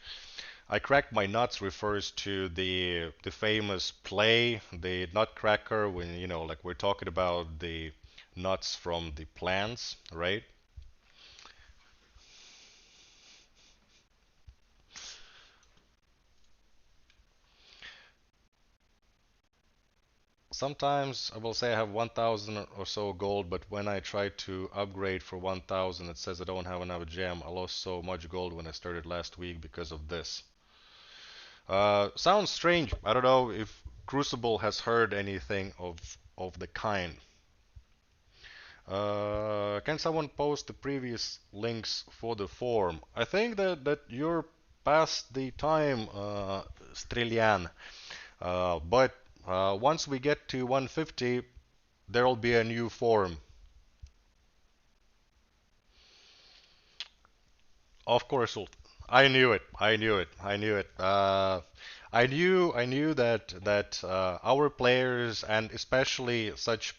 I cracked my nuts refers to the famous play, the Nutcracker, when like we're talking about the nuts from the plants, right? Sometimes I will say I have 1,000 or so gold, but when I try to upgrade for 1,000, it says I don't have enough gem. I lost so much gold when I started last week because of this. Sounds strange. I don't know if Crucible has heard anything of the kind. Can someone post the previous links for the forum? I think that you're past the time, Strelian. But once we get to 150, there'll be a new forum. Of course, I knew it. I knew it. I knew it. I knew that our players and especially such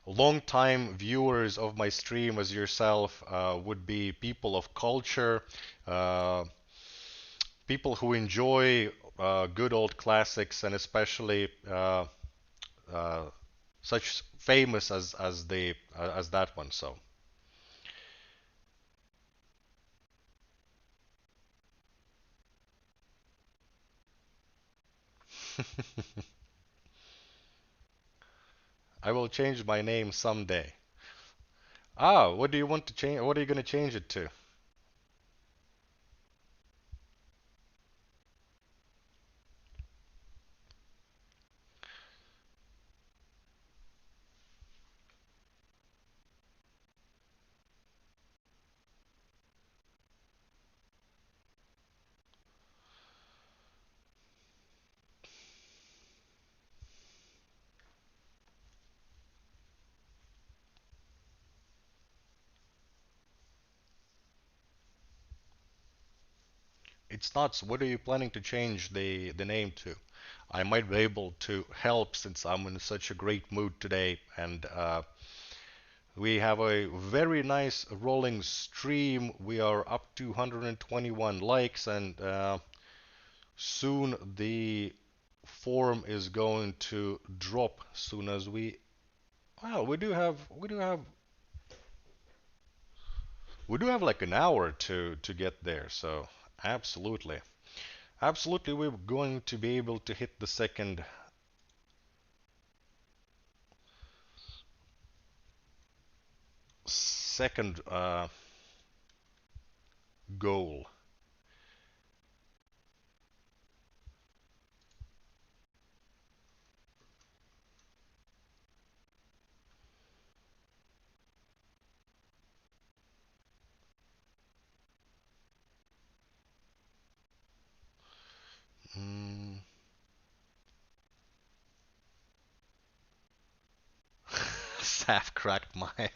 long-time viewers of my stream as yourself would be people of culture, uh, people who enjoy good old classics, and especially uh, such famous as that one. So I will change my name someday. Ah, what do you want to change? What are you going to change it to? It's nuts. What are you planning to change the name to? I might be able to help since I'm in such a great mood today, and we have a very nice rolling stream. We are up to 121 likes, and soon the form is going to drop soon as we. Well, we do have like an hour to get there. So absolutely, absolutely, we're going to be able to hit the second goal. Mm. Saf cracked my.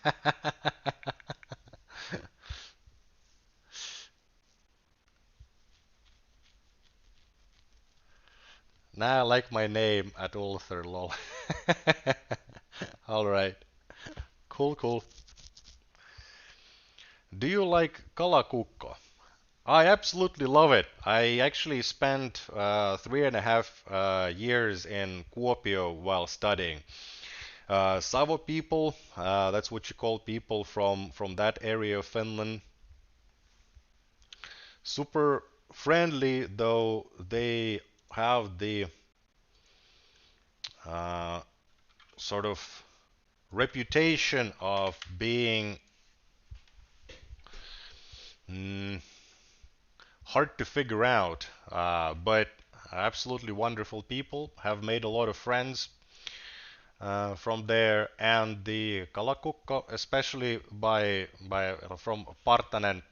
Now I like my name at ulther, lol. All right. Cool, cool. Do you like kalakukko? I absolutely love it. I actually spent 3.5 years in Kuopio while studying. Savo people, that's what you call people from that area of Finland. Super friendly, though they have the uh, sort of reputation of being mm, hard to figure out, but absolutely wonderful people. Have made a lot of friends. from there, and the kalakukko, especially by from Partanen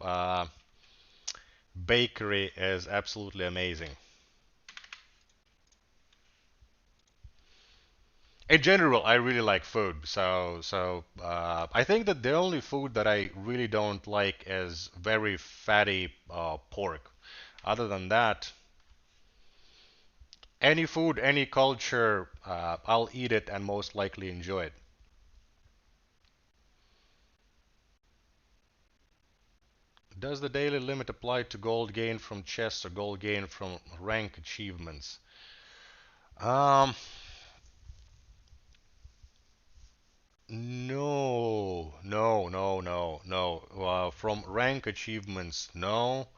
bakery, is absolutely amazing. In general, I really like food, so I think that the only food that I really don't like is very fatty pork. Other than that, any food, any culture, I'll eat it and most likely enjoy it. Does the daily limit apply to gold gained from chests or gold gained from rank achievements? Um, no, no, no, no, no. From rank achievements, no.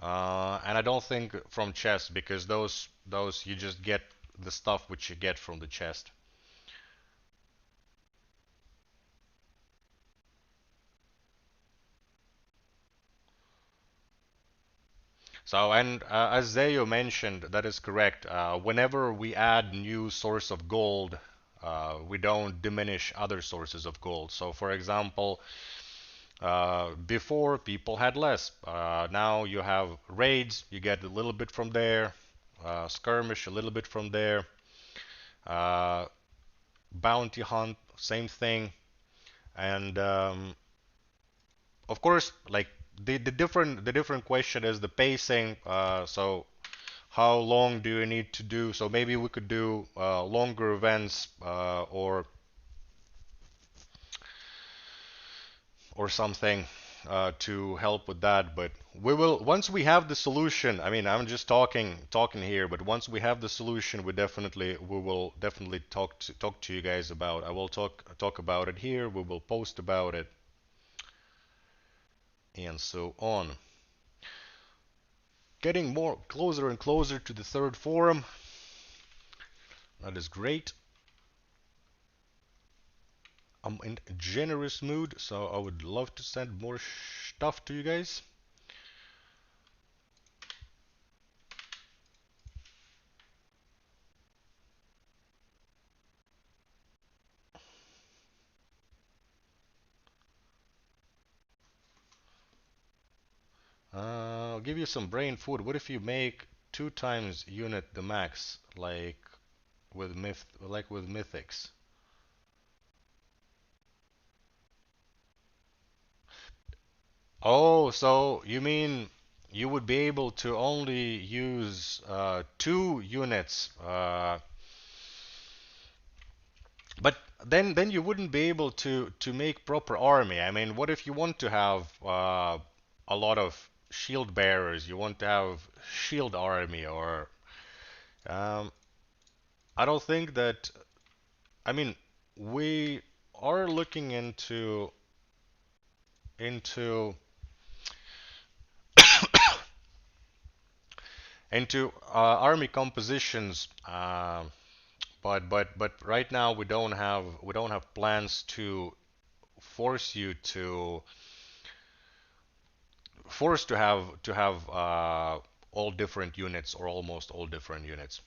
And I don't think from chests because those you just get the stuff which you get from the chest. So, and as Zayo mentioned, that is correct. Whenever we add new source of gold, we don't diminish other sources of gold. So, for example, before people had less. Now you have raids, you get a little bit from there. Skirmish, a little bit from there. Uh, Bounty hunt, same thing. And of course, like the different question is the pacing. So how long do you need to do? So maybe we could do longer events or something to help with that. But we will once we have the solution. I mean, I'm just talking here, but once we have the solution, we will definitely talk to you guys about. I will talk about it here. We will post about it and so on. Getting more closer and closer to the third forum. That is great. I'm in a generous mood, so I would love to send more stuff to you guys. I'll give you some brain food. What if you make two times unit the max, like with mythics? Oh, so you mean you would be able to only use two units, but then you wouldn't be able to make proper army. I mean, what if you want to have a lot of shield bearers? You want to have shield army, or um, I don't think that. I mean, we are looking into army compositions, but right now we don't have plans to force you to have all different units or almost all different units.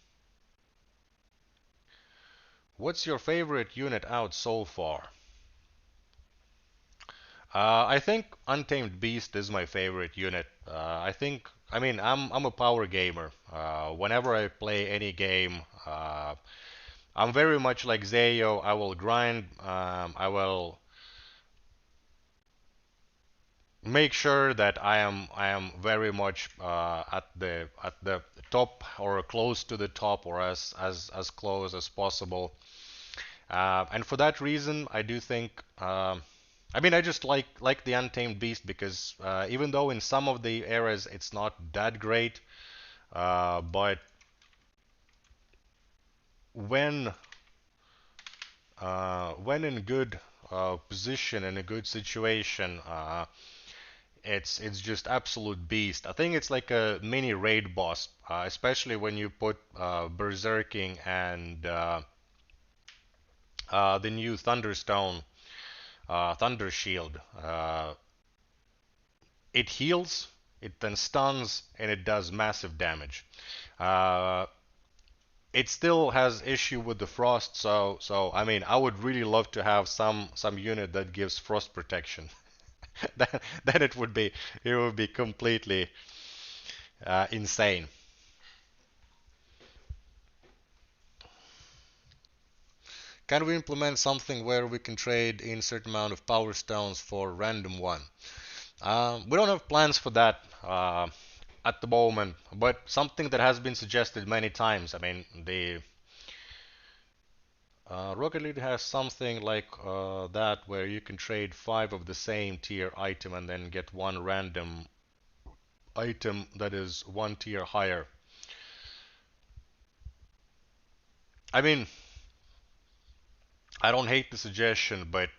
What's your favorite unit out so far? I think Untamed Beast is my favorite unit. I mean, I'm a power gamer. Whenever I play any game, I'm very much like Zayo. I will grind. I will make sure that I am very much at the top or close to the top or as close as possible. And for that reason, I do think. I mean, I just like the Untamed Beast because even though in some of the areas it's not that great, but when when in good position in a good situation, it's just absolute beast. I think it's like a mini raid boss, especially when you put Berserking and the new Thunderstone, Thunder Shield. It heals, it then stuns, and it does massive damage. Uh, it still has issue with the frost, so I mean I would really love to have some unit that gives frost protection. Then it would be completely insane. Can we implement something where we can trade in certain amount of power stones for random one? We don't have plans for that at the moment, but something that has been suggested many times. I mean, the Rocket League has something like that where you can trade five of the same tier item and then get one random item that is one tier higher. I mean, I don't hate the suggestion, but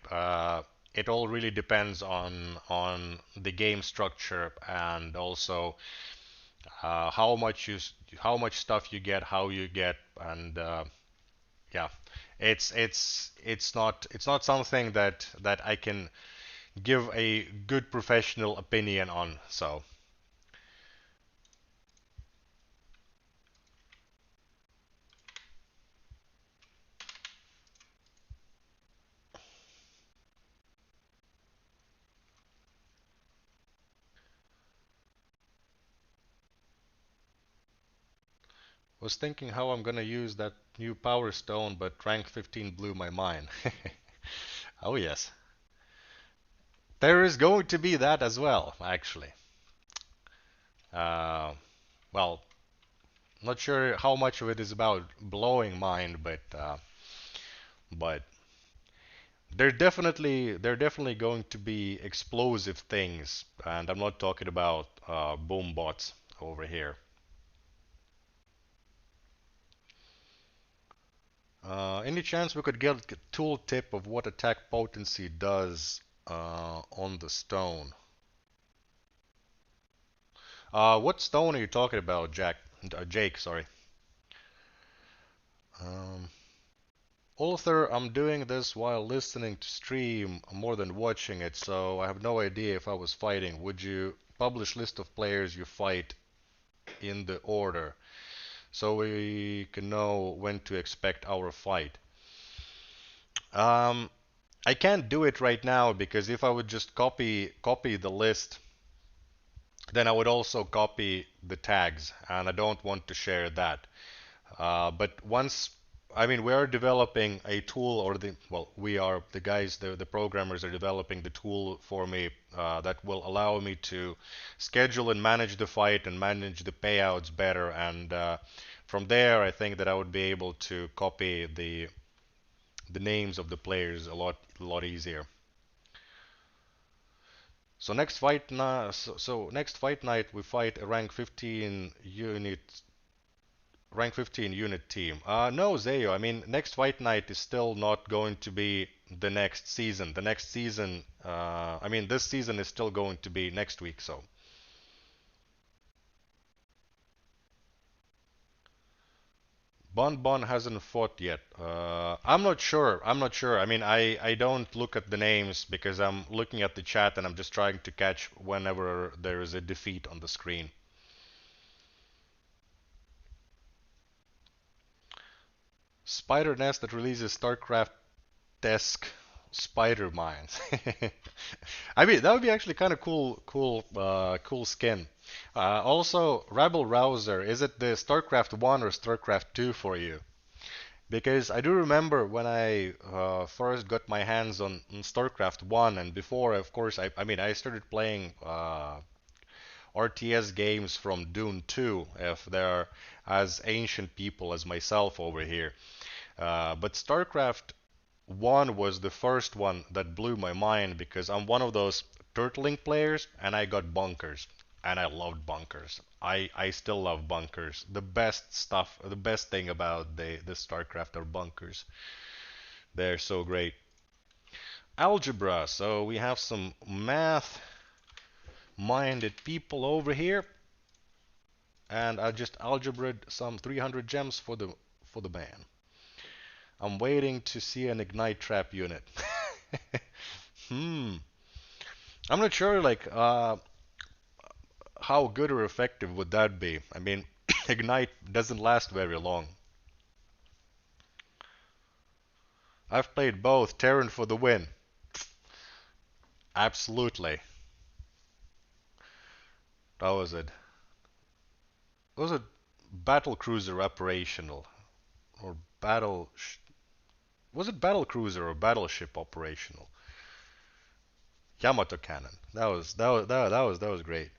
it all really depends on the game structure and also how much how much stuff you get, how you get, and yeah, it's not something that I can give a good professional opinion on. So was thinking how I'm gonna use that new power stone, but rank 15 blew my mind. Oh yes, there is going to be that as well, actually. Uh, well, not sure how much of it is about blowing mind, but they're definitely going to be explosive things, and I'm not talking about boom bots over here. Any chance we could get a tool tip of what attack potency does on the stone? What stone are you talking about, Jack? Jake, sorry. Um, ulther, I'm doing this while listening to stream more than watching it, so I have no idea if I was fighting. Would you publish list of players you fight in the order so we can know when to expect our fight? Um, I can't do it right now because if I would just copy the list, then I would also copy the tags, and I don't want to share that. But once, I mean, we are developing a tool, or well, we are the guys, the programmers are developing the tool for me that will allow me to schedule and manage the fight and manage the payouts better. And from there, I think that I would be able to copy the names of the players a lot easier. So next fight night we fight a rank 15 unit team. No, Zayo. I mean, next fight night is still not going to be the next season. The next season, I mean, this season is still going to be next week. So Bon Bon hasn't fought yet. I'm not sure. I'm not sure. I mean, I don't look at the names because I'm looking at the chat and I'm just trying to catch whenever there is a defeat on the screen. Spider Nest that releases StarCraft desk spider mines. I mean, that would be actually kind of cool skin. Also, Rebel Rouser, is it the StarCraft 1 or StarCraft 2 for you? Because I do remember when I first got my hands on StarCraft 1, and before, of course, I mean, I started playing RTS games from Dune 2, if they're as ancient people as myself over here. But StarCraft 1 was the first one that blew my mind because I'm one of those turtling players and I got bunkers. And I loved bunkers. I still love bunkers. The best stuff, the best thing about the StarCraft are bunkers. They're so great. Algebra. So we have some math minded people over here. And I just algebraed some 300 gems for the man. I'm waiting to see an ignite trap unit. Hmm. I'm not sure like how good or effective would that be? I mean, ignite doesn't last very long. I've played both. Terran for the win. Absolutely. That was it. Was it battle cruiser operational or battle? Was it battle cruiser or battleship operational? Yamato cannon. That was great.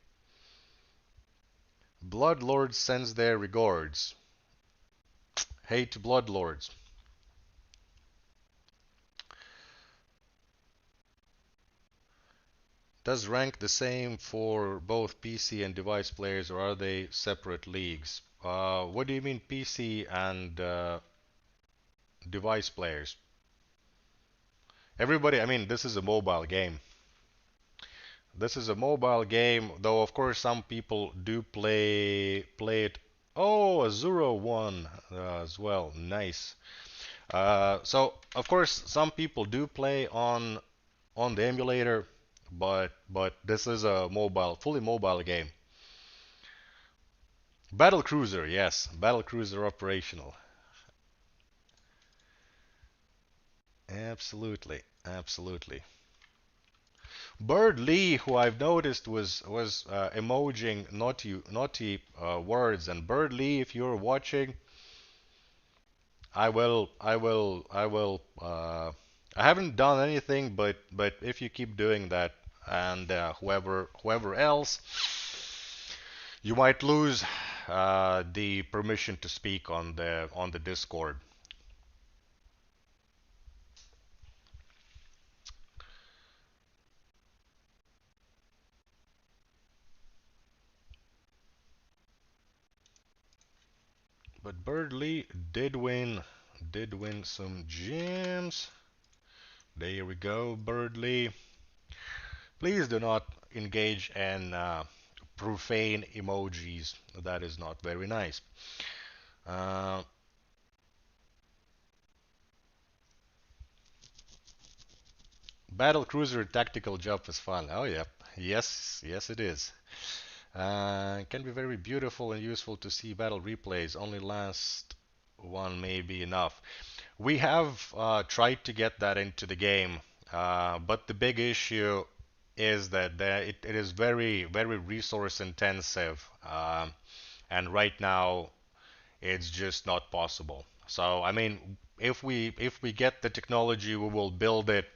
Bloodlord sends their regards. Hey to Bloodlords. Does rank the same for both PC and device players, or are they separate leagues? What do you mean PC and device players? Everybody, I mean, this is a mobile game. This is a mobile game, though of course some people do play it. Oh, Azuro won as well. Nice. So of course some people do play on the emulator, but this is a fully mobile game. Battle cruiser, yes, battle cruiser operational. Absolutely, absolutely. Bird Lee, who I've noticed was emojing naughty words, and Bird Lee, if you're watching, I haven't done anything, but if you keep doing that, and whoever else, you might lose the permission to speak on the Discord. But Bird Lee did win some gems. There we go, Bird Lee. Please do not engage in profane emojis. That is not very nice. Uh, Battle cruiser tactical job is fun. Oh yeah, yes, yes it is. Can be very beautiful and useful to see battle replays. Only last one may be enough. We have tried to get that into the game, but the big issue is that it is very resource intensive, and right now it's just not possible. So I mean, if we get the technology, we will build it.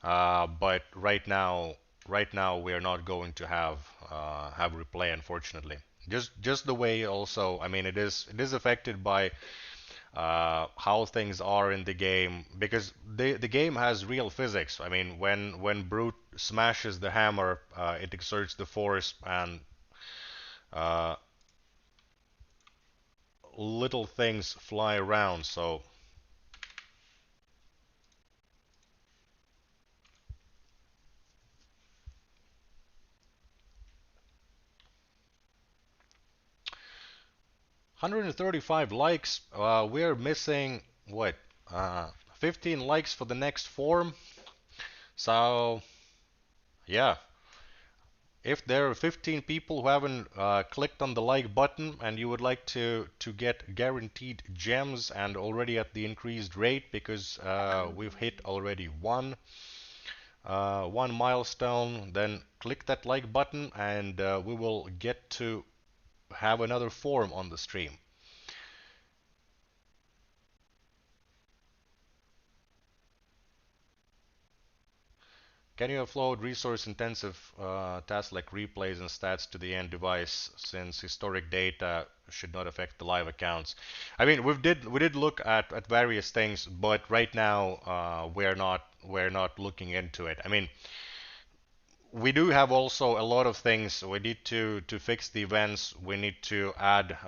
But right now we are not going to have replay, unfortunately. Just the way also, I mean, it is affected by how things are in the game because the game has real physics. I mean, when Brute smashes the hammer, it exerts the force and uh, little things fly around. So 135 likes. We're missing what? 15 likes for the next form. So yeah, if there are 15 people who haven't clicked on the like button and you would like to get guaranteed gems and already at the increased rate because we've hit already one milestone, then click that like button and we will get to have another form on the stream. Can you upload resource-intensive tasks like replays and stats to the end device since historic data should not affect the live accounts? I mean, we did look at various things, but right now we're not looking into it. I mean, we do have also a lot of things. We need to fix the events. We need to add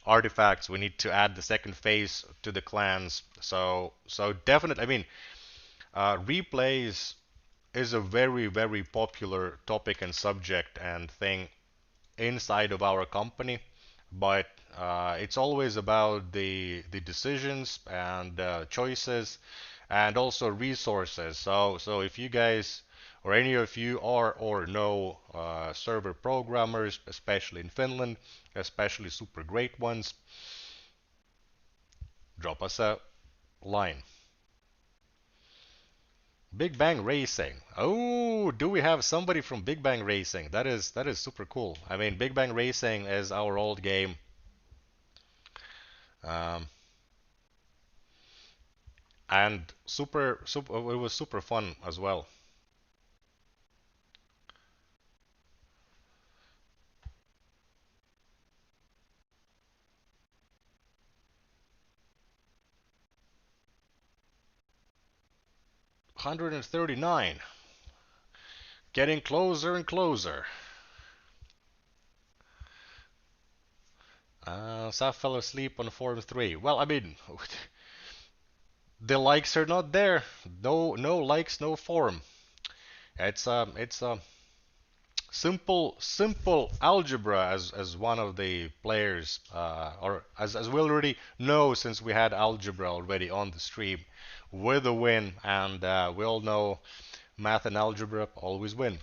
artifacts. We need to add the second phase to the clans. So definitely, I mean, replays is a very popular topic and subject and thing inside of our company, but it's always about the decisions and choices and also resources. So if you guys or any of you are or know server programmers, especially in Finland, especially super great ones, drop us a line. Big Bang Racing. Oh, do we have somebody from Big Bang Racing? That is super cool. I mean, Big Bang Racing is our old game, um, and super. It was super fun as well. 139, getting closer and closer. Saf fell asleep on Form 3. Well, I mean, the likes are not there. No likes, no form. It's simple algebra, as one of the players, or as we already know, since we had algebra already on the stream, with a win, and we all know math and algebra always win.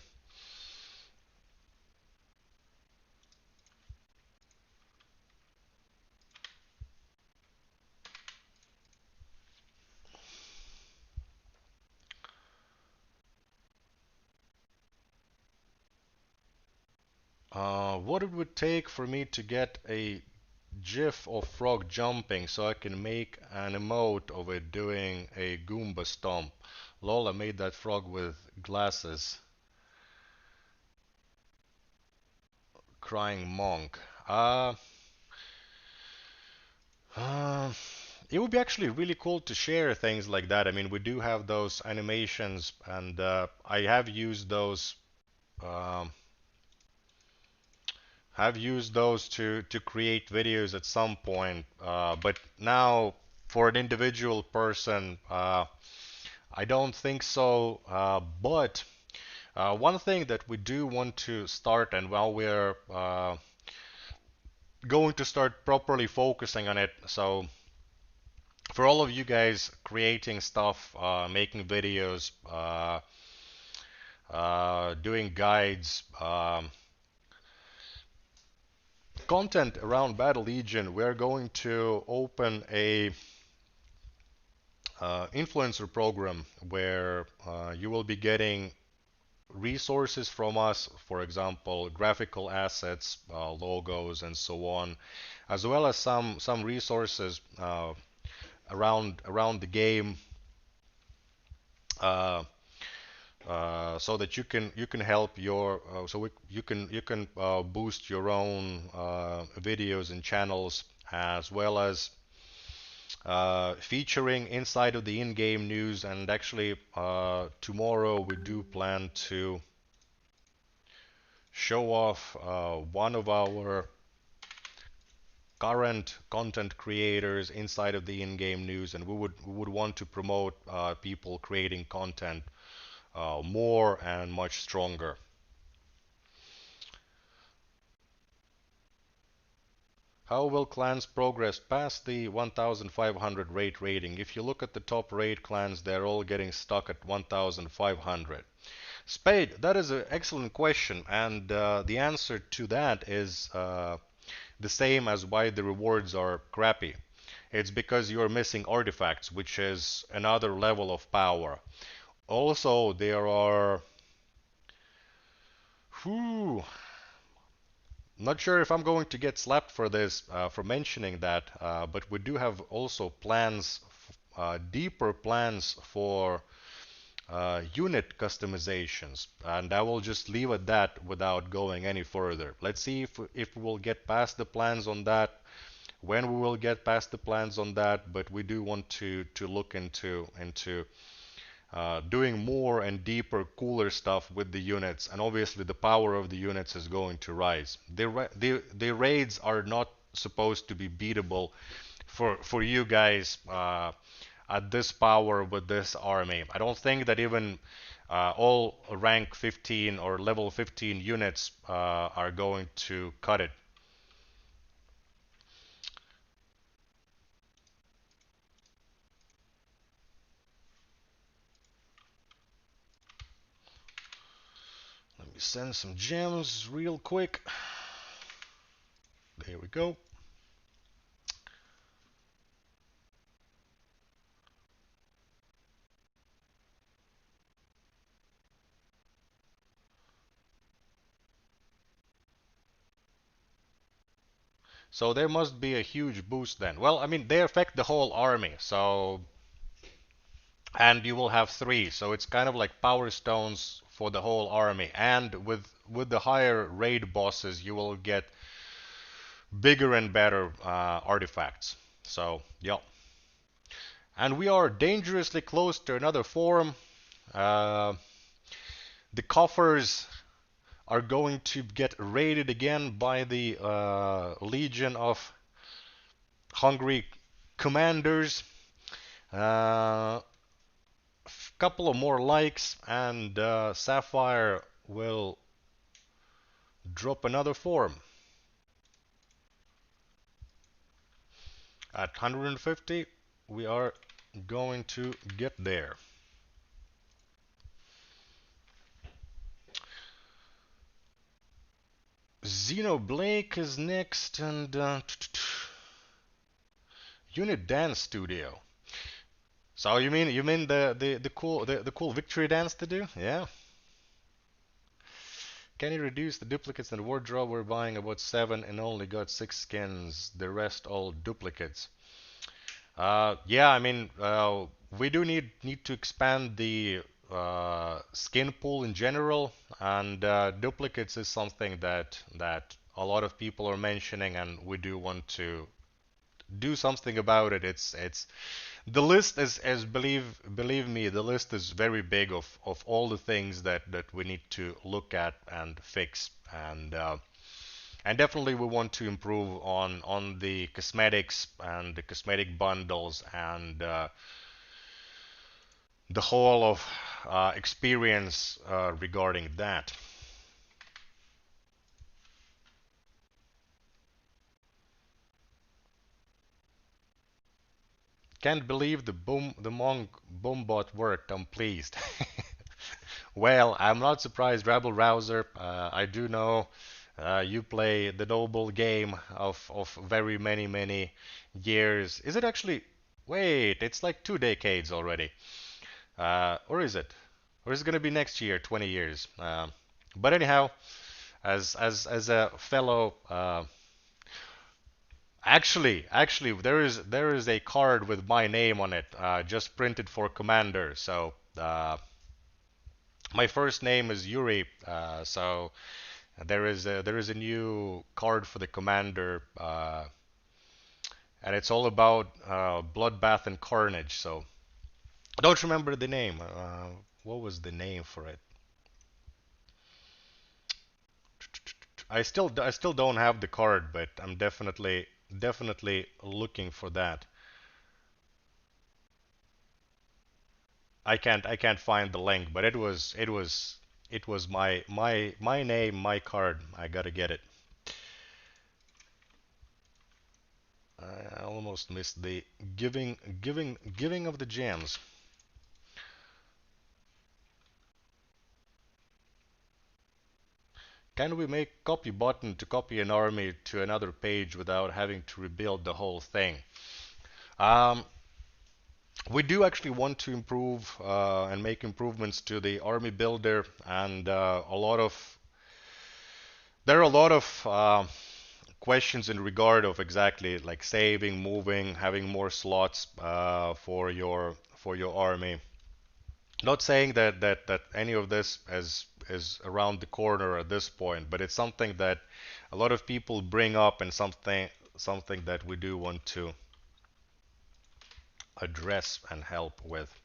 What it would take for me to get a GIF of frog jumping so I can make an emote of it doing a Goomba stomp. Lol, I made that frog with glasses. Crying monk. Uh, it would be actually really cool to share things like that. I mean, we do have those animations, and I um, have used those to create videos at some point. But now, for an individual person, I don't think so. But one thing that we do want to start, and while we're going to start properly focusing on it, so for all of you guys creating stuff, making videos, doing guides, content around Battle Legion, we're going to open a influencer program where you will be getting resources from us, for example, graphical assets, logos, and so on, as well as some resources around the game, uh, so that you can help your you can boost your own videos and channels, as well as featuring inside of the in-game news. And actually, tomorrow we do plan to show off one of our current content creators inside of the in-game news, and we would want to promote people creating content more and much stronger. How will clans progress past the 1500 rating? If you look at the top raid clans, they're all getting stuck at 1500. Spade, that is an excellent question, and the answer to that is the same as why the rewards are crappy. It's because you're missing artifacts, which is another level of power. Also, there are. Whew, not sure if I'm going to get slapped for this, for mentioning that, but we do have also plans, deeper plans for unit customizations, and I will just leave at that without going any further. Let's see if we will get past the plans on that, when we will get past the plans on that, but we do want to look into doing more and deeper, cooler stuff with the units, and obviously the power of the units is going to rise. The raids are not supposed to be beatable for you guys at this power with this army. I don't think that even all rank 15 or level 15 units are going to cut it. Let me send some gems real quick. There we go. So there must be a huge boost then. Well, I mean, they affect the whole army, so and you will have three, so it's kind of like power stones for the whole army. And with the higher raid bosses, you will get bigger and better artifacts. So yeah, and we are dangerously close to another form. Uh, the coffers are going to get raided again by the legion of hungry commanders. Uh, Couple of more likes, and Sapphire will drop another form at 150. We are going to get there. Zeno Blake is next, and Unit Dance Studio. So you mean the cool victory dance to do? Yeah. Can you reduce the duplicates in the wardrobe? We're buying about 7 and only got 6 skins. The rest all duplicates. Yeah, I mean, we do need to expand the skin pool in general, and duplicates is something that a lot of people are mentioning, and we do want to do something about it. It's the list is as believe me, the list is very big of all the things that we need to look at and fix, and definitely we want to improve on the cosmetics and the cosmetic bundles and the whole of experience regarding that. Can't believe the monk boombot worked. I'm pleased. Well, I'm not surprised, Rebel Rouser. I do know you play the noble game of very many years. Is it actually? Wait, it's like 2 decades already. Or is it? Or is it gonna be next year, 20 years? But anyhow, as a fellow, actually, there is a card with my name on it, just printed for Commander. So my first name is Yuri. So there is a new card for the Commander, and it's all about bloodbath and carnage. So I don't remember the name. What was the name for it? I still don't have the card, but I'm definitely looking for that. I can't find the link, but it was my name, my card. I gotta get it. I almost missed the giving of the gems. Can we make copy button to copy an army to another page without having to rebuild the whole thing? Um, we do actually want to improve and make improvements to the army builder, and there are a lot of questions in regard of exactly like saving, moving, having more slots for your army. Not saying that any of this is around the corner at this point, but it's something that a lot of people bring up, and something that we do want to address and help with.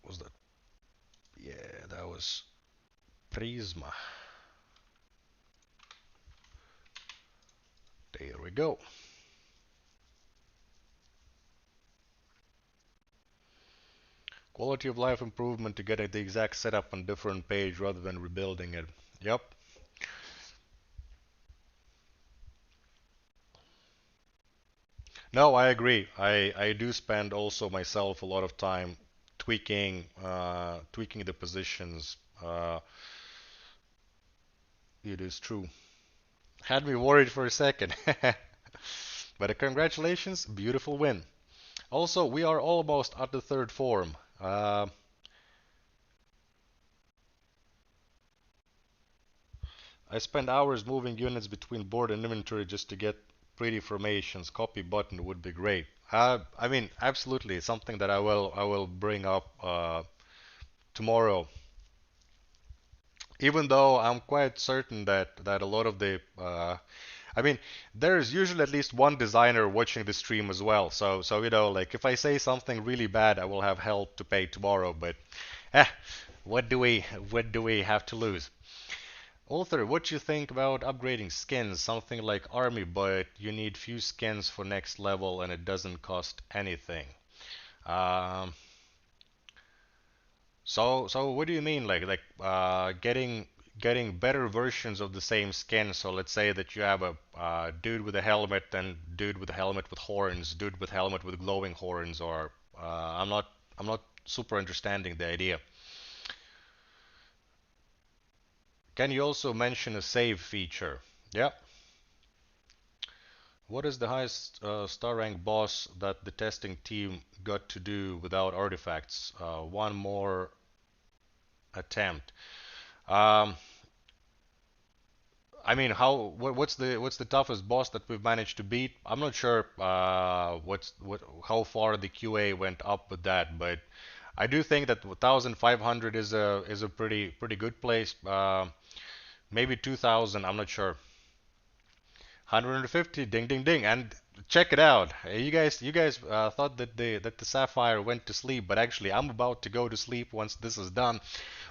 Was that? Yeah, that was Prisma. There we go. Quality of life improvement to get the exact setup on different page rather than rebuilding it. Yep. No, I agree. I do spend also myself a lot of time tweaking the positions. It is true. Had me worried for a second. But congratulations, beautiful win. Also, we are almost at the third form. I spend hours moving units between board and inventory just to get pretty formations. Copy button would be great. I mean, absolutely, something that I will bring up tomorrow. Even though I'm quite certain that a lot of the I mean, there's usually at least one designer watching the stream as well. So like if I say something really bad, I will have hell to pay tomorrow. But eh, what do we have to lose? Ulther, what do you think about upgrading skins? Something like army, but you need few skins for next level and it doesn't cost anything. Um, so what do you mean getting better versions of the same skin? So let's say that you have a dude with a helmet and dude with a helmet with horns, dude with helmet with glowing horns, or I'm not super understanding the idea. Can you also mention a save feature? Yeah. What is the highest star rank boss that the testing team got to do without artifacts? One more attempt. Um, I mean, what's the toughest boss that we've managed to beat? I'm not sure how far the QA went up with that, but I do think that 1,500 is a pretty good place. Maybe 2,000, I'm not sure. 150, ding ding ding, and check it out. You guys thought that the Sapphire went to sleep, but actually I'm about to go to sleep once this is done.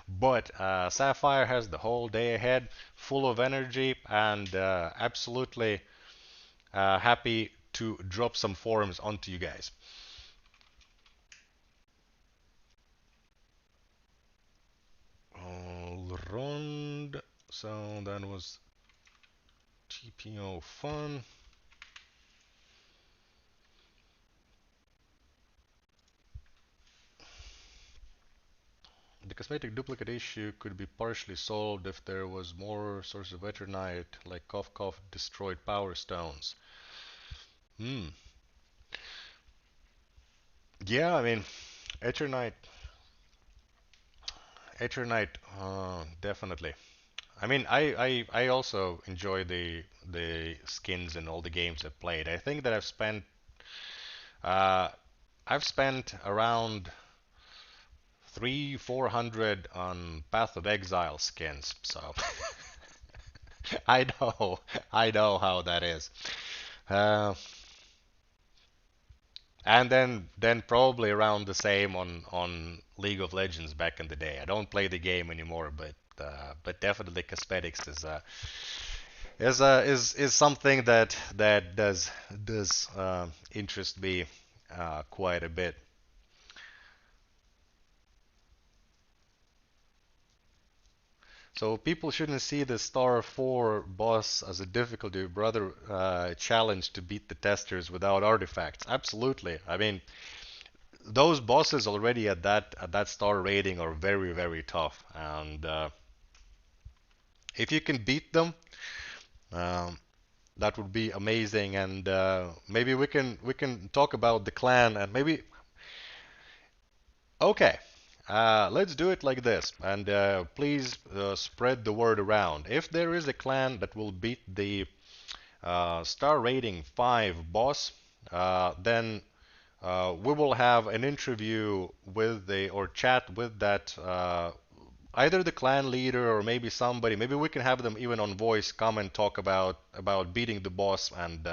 But Sapphire has the whole day ahead, full of energy, and absolutely happy to drop some forums onto you guys. All round. So that was TPO fun. The cosmetic duplicate issue could be partially solved if there was more source of Eternite, like Cough Cough destroyed Power Stones. Hmm. Yeah, I mean, Eternite, Eternite, definitely. I mean, I also enjoy the skins in all the games I've played. I think that uh, I've spent around 300-400 on Path of Exile skins. So I know how that is. Uh, and then probably around the same on League of Legends back in the day. I don't play the game anymore, but definitely cosmetics is something that does interest me quite a bit. So people shouldn't see the Star 4 boss as a difficulty, rather challenge to beat the testers without artifacts. Absolutely. I mean, those bosses already at that star rating are very tough, and if you can beat them, um, that would be amazing. And maybe we can talk about the clan and maybe okay. Let's do it like this, and please spread the word around. If there is a clan that will beat the star rating 5 boss, then we will have an interview with or chat with that either the clan leader or maybe somebody. Maybe we can have them even on voice come and talk about beating the boss and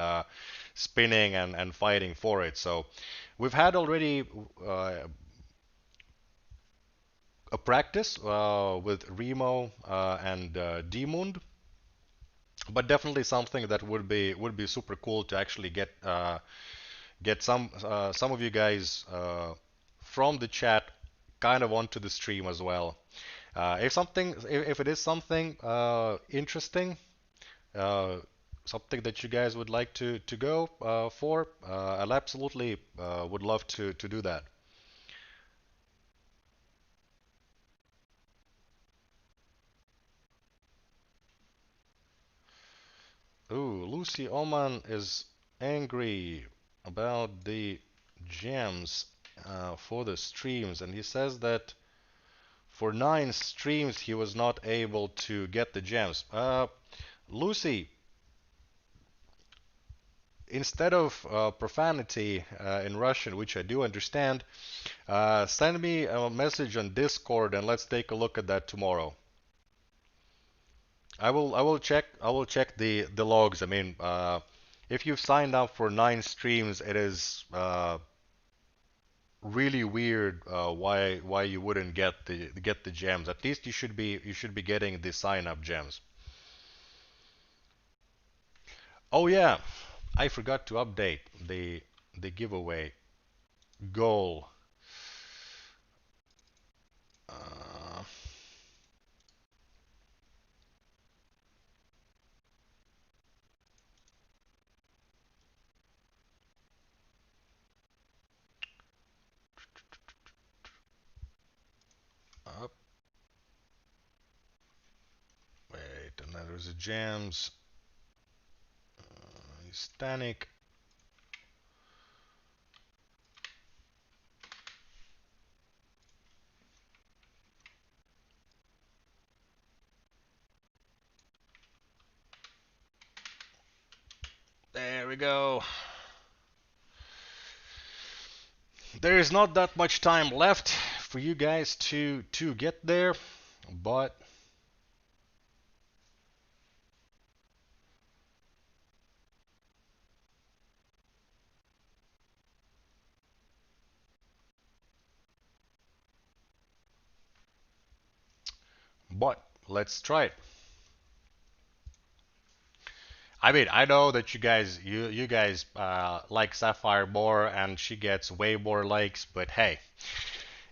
spinning and fighting for it. So we've had already a practice with Remo and Demund, but definitely something that would be super cool to actually get some of you guys from the chat kind of onto the stream as well. If it is something interesting, uh, something that you guys would like to go for, I'll absolutely would love to do that. Ooh, Lucy Oman is angry about the gems for the streams, and he says that for 9 streams he was not able to get the gems. Lucy, instead of profanity in Russian, which I do understand, send me a message on Discord and let's take a look at that tomorrow. I will check the logs. I mean, if you've signed up for 9 streams, it is really weird why you wouldn't get the gems. At least you should be getting the sign up gems. Oh yeah, I forgot to update the giveaway goal. Uh, Up, wait, and then there's a gems. Static. There we go. There is not that much time left for you guys to get there, but but let's try it. I mean, I know that you guys like Sapphire more, and she gets way more likes, but hey,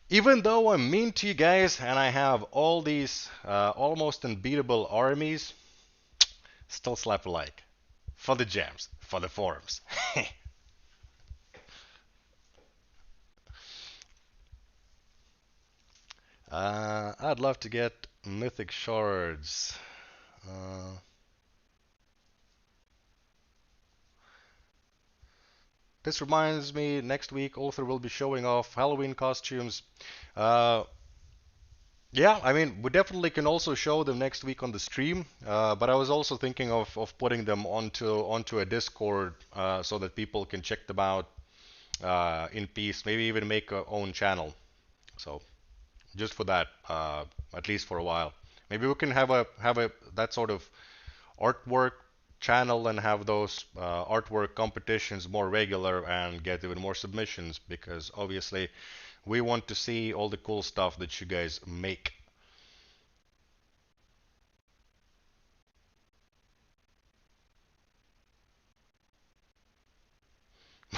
even though I'm mean to you guys and I have all these almost unbeatable armies, still slap a like for the gems, for the forums. I'd love to get mythic shards. Uh, this reminds me, next week Ulther will be showing off Halloween costumes. Uh, yeah, I mean, we definitely can also show them next week on the stream. But I was also thinking of putting them onto a Discord so that people can check them out in peace. Maybe even make a own channel. So just for that, at least for a while. Maybe we can have a that sort of artwork channel and have those artwork competitions more regular and get even more submissions because obviously we want to see all the cool stuff that you guys make.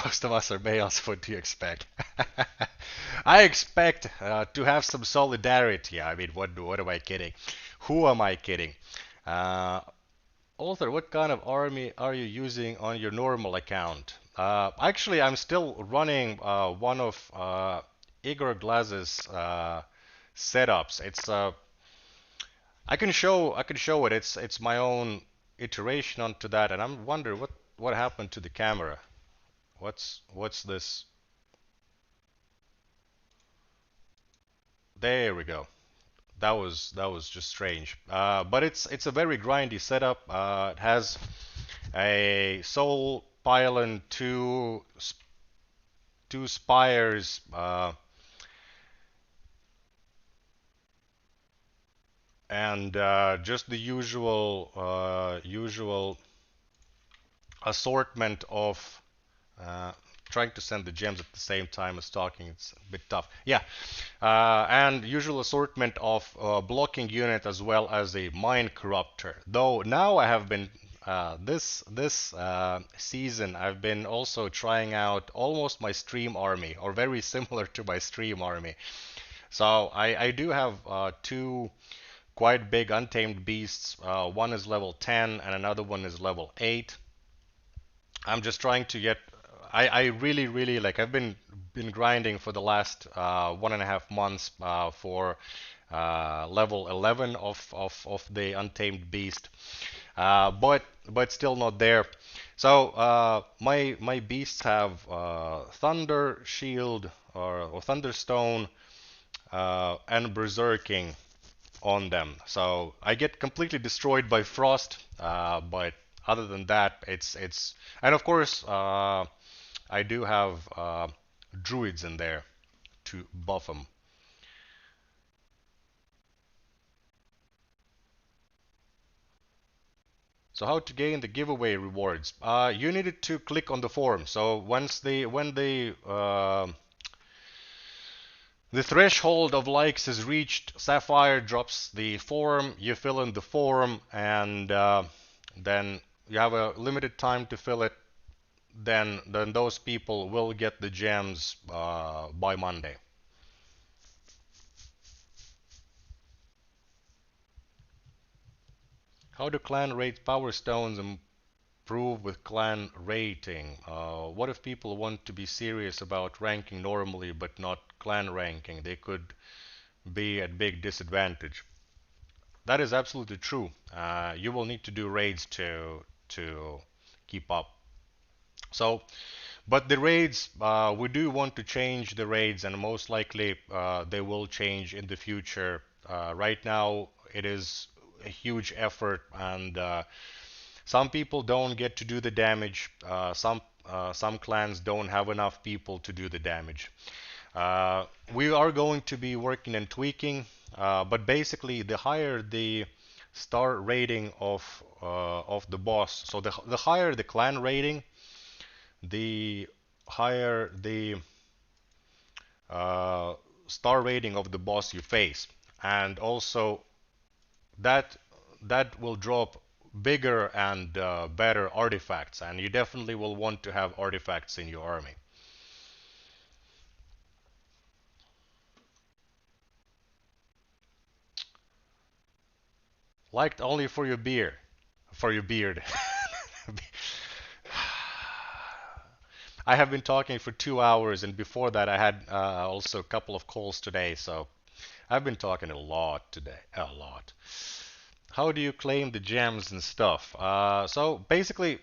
Most of us are males. What do you expect? I expect to have some solidarity. I mean, what am I kidding? Who am I kidding? Uh, Author, what kind of army are you using on your normal account? Actually, I'm still running one of Igor Glaz's setups. I can show it. It's my own iteration onto that, and I'm wondering what happened to the camera. What's this? There we go. That was just strange. But it's a very grindy setup. It has a soul pylon, two spires, and just the usual assortment of trying to send the gems at the same time as talking. It's a bit tough. Yeah, and usual assortment of blocking unit as well as a mine corruptor. Though now I have been this season I've been also trying out almost my stream army or very similar to my stream army. So I do have two quite big untamed beasts. One is level 10 and another one is level 8. I'm just trying to get. I really like. I've been grinding for the last 1.5 months for level 11 of the Untamed Beast. but still not there. So my beasts have Thunder Shield or Thunderstone and Berserking on them. So I get completely destroyed by Frost, but other than that, it's and of course I do have Druids in there to buff them. So how to gain the giveaway rewards? You needed to click on the form. So once when the threshold of likes is reached, Sapphire drops the form. You fill in the form, and then you have a limited time to fill it. Then those people will get the gems by Monday. How do clan rate power stones improve with clan rating? What if people want to be serious about ranking normally but not clan ranking? They could be at big disadvantage. That is absolutely true. You will need to do raids to keep up. So, but the raids, we do want to change the raids, and most likely they will change in the future. Right now, it is a huge effort, and some people don't get to do the damage. Some clans don't have enough people to do the damage. We are going to be working and tweaking, but basically, the higher the star rating of the boss, so the higher the clan rating, the higher the uh, star rating of the boss you face, and also that that will drop bigger and better artifacts, and you definitely will want to have artifacts in your army. Liked only for your beer, for your beard. I have been talking for 2 hours, and before that, I had also a couple of calls today, so I've been talking a lot today, a lot. How do you claim the gems and stuff? So basically,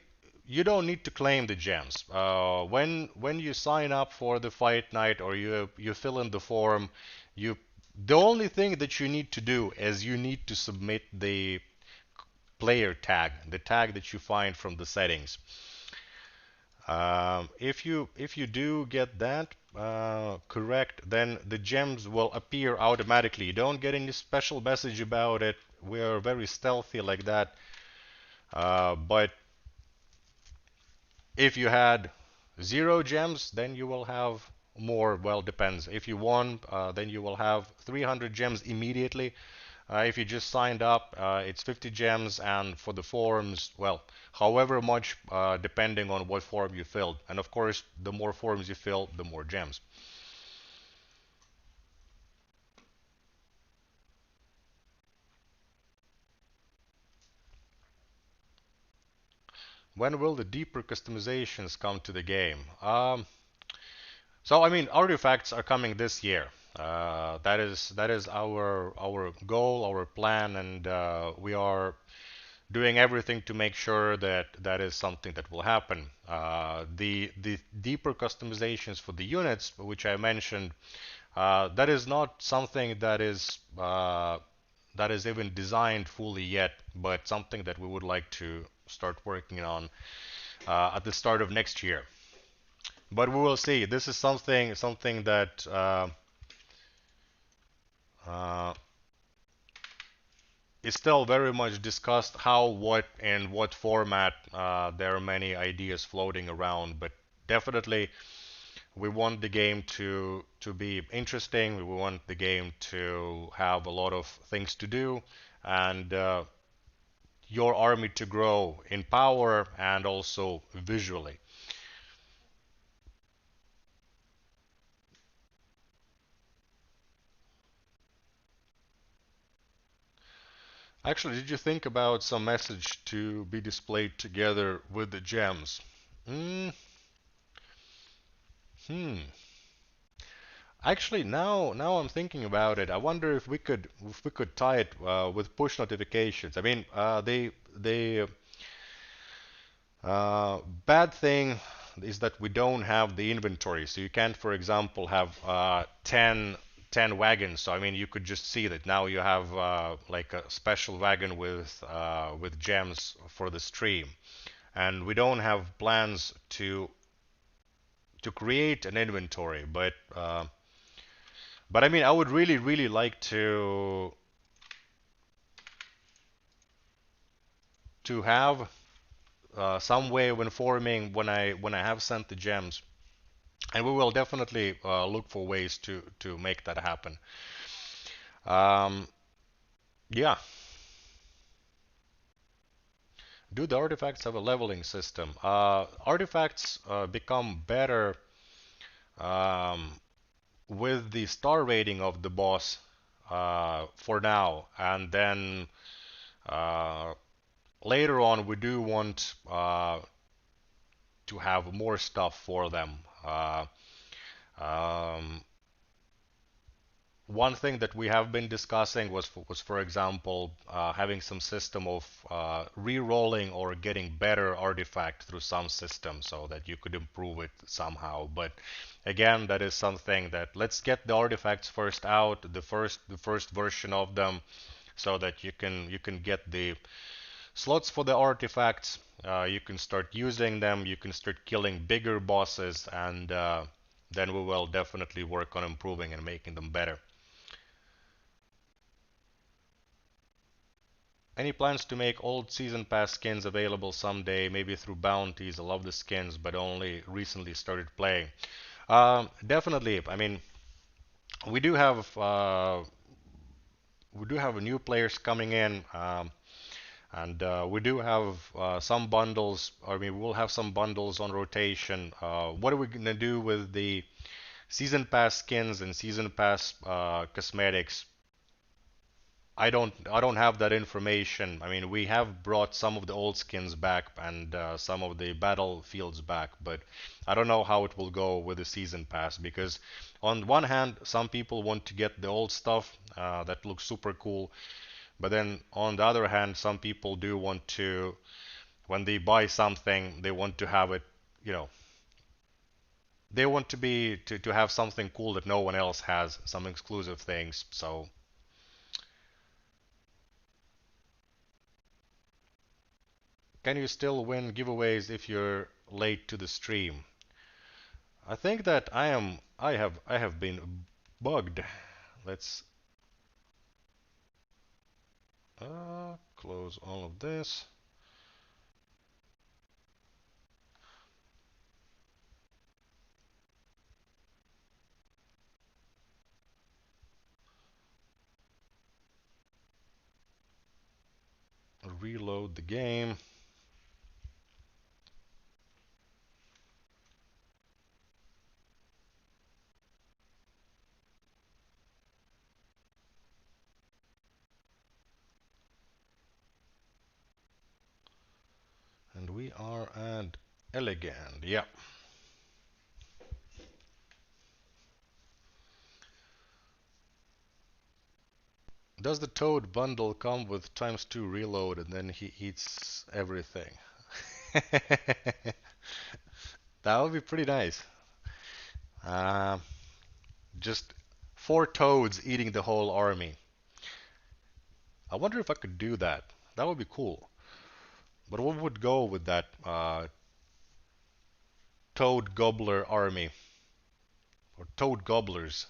you don't need to claim the gems. When you sign up for the fight night or you fill in the form, you the only thing that you need to do is you need to submit the player tag, the tag that you find from the settings. If you do get that correct, then the gems will appear automatically. You don't get any special message about it. We are very stealthy like that. But if you had 0 gems, then you will have more. Well, depends. If you won, then you will have 300 gems immediately. If you just signed up, it's 50 gems, and for the forums, well, however much, depending on what form you filled. And of course, the more forms you fill, the more gems. When will the deeper customizations come to the game? So I mean, artifacts are coming this year. That is our goal, our plan, and we are doing everything to make sure that that is something that will happen. The deeper customizations for the units, which I mentioned, that is not something that is even designed fully yet, but something that we would like to start working on at the start of next year. But we will see. This is something that uh, is still very much discussed. How, what, and what format. There are many ideas floating around, but definitely we want the game to be interesting. We want the game to have a lot of things to do, and your army to grow in power and also visually. Actually, did you think about some message to be displayed together with the gems? Mm, hmm. Actually, now I'm thinking about it. I wonder if we could tie it with push notifications. I mean, the bad thing is that we don't have the inventory. So you can't, for example, have 10 wagons. So I mean, you could just see that now you have like a special wagon with gems for the stream, and we don't have plans to create an inventory. But I mean, I would really like to have some way of informing when I have sent the gems, and we will definitely look for ways to make that happen. Um, yeah. Do the artifacts have a leveling system? Artifacts become better um, with the star rating of the boss for now, and then uh, later on we do want to have more stuff for them. Uh, um, One thing that we have been discussing was for example, having some system of re-rolling or getting better artifact through some system so that you could improve it somehow. But again, that is something that let's get the artifacts first out, the first version of them, so that you can get the slots for the artifacts. You can start using them. You can start killing bigger bosses, and then we will definitely work on improving and making them better. Any plans to make old season pass skins available someday, maybe through bounties? I love the skins, but only recently started playing. Definitely. I mean, we do have uh, we do have new players coming in, and we do have some bundles. I mean, we'll have some bundles on rotation. What are we gonna do with the season pass skins and season pass cosmetics? I don't have that information. I mean, we have brought some of the old skins back and some of the battlefields back, but I don't know how it will go with the season pass because on one hand, some people want to get the old stuff that looks super cool, but then on the other hand, some people do want to, when they buy something, they want to have it, you know, they want to have something cool that no one else has, some exclusive things. So can you still win giveaways if you're late to the stream? I think that I have been bugged. Let's close all of this. Reload the game. And we are at Elegant. Yeah. Does the Toad bundle come with times 2 reload and then he eats everything? That would be pretty nice. Uh, just 4 toads eating the whole army. I wonder if I could do that. That would be cool. But what would go with that toad gobbler army or toad gobblers?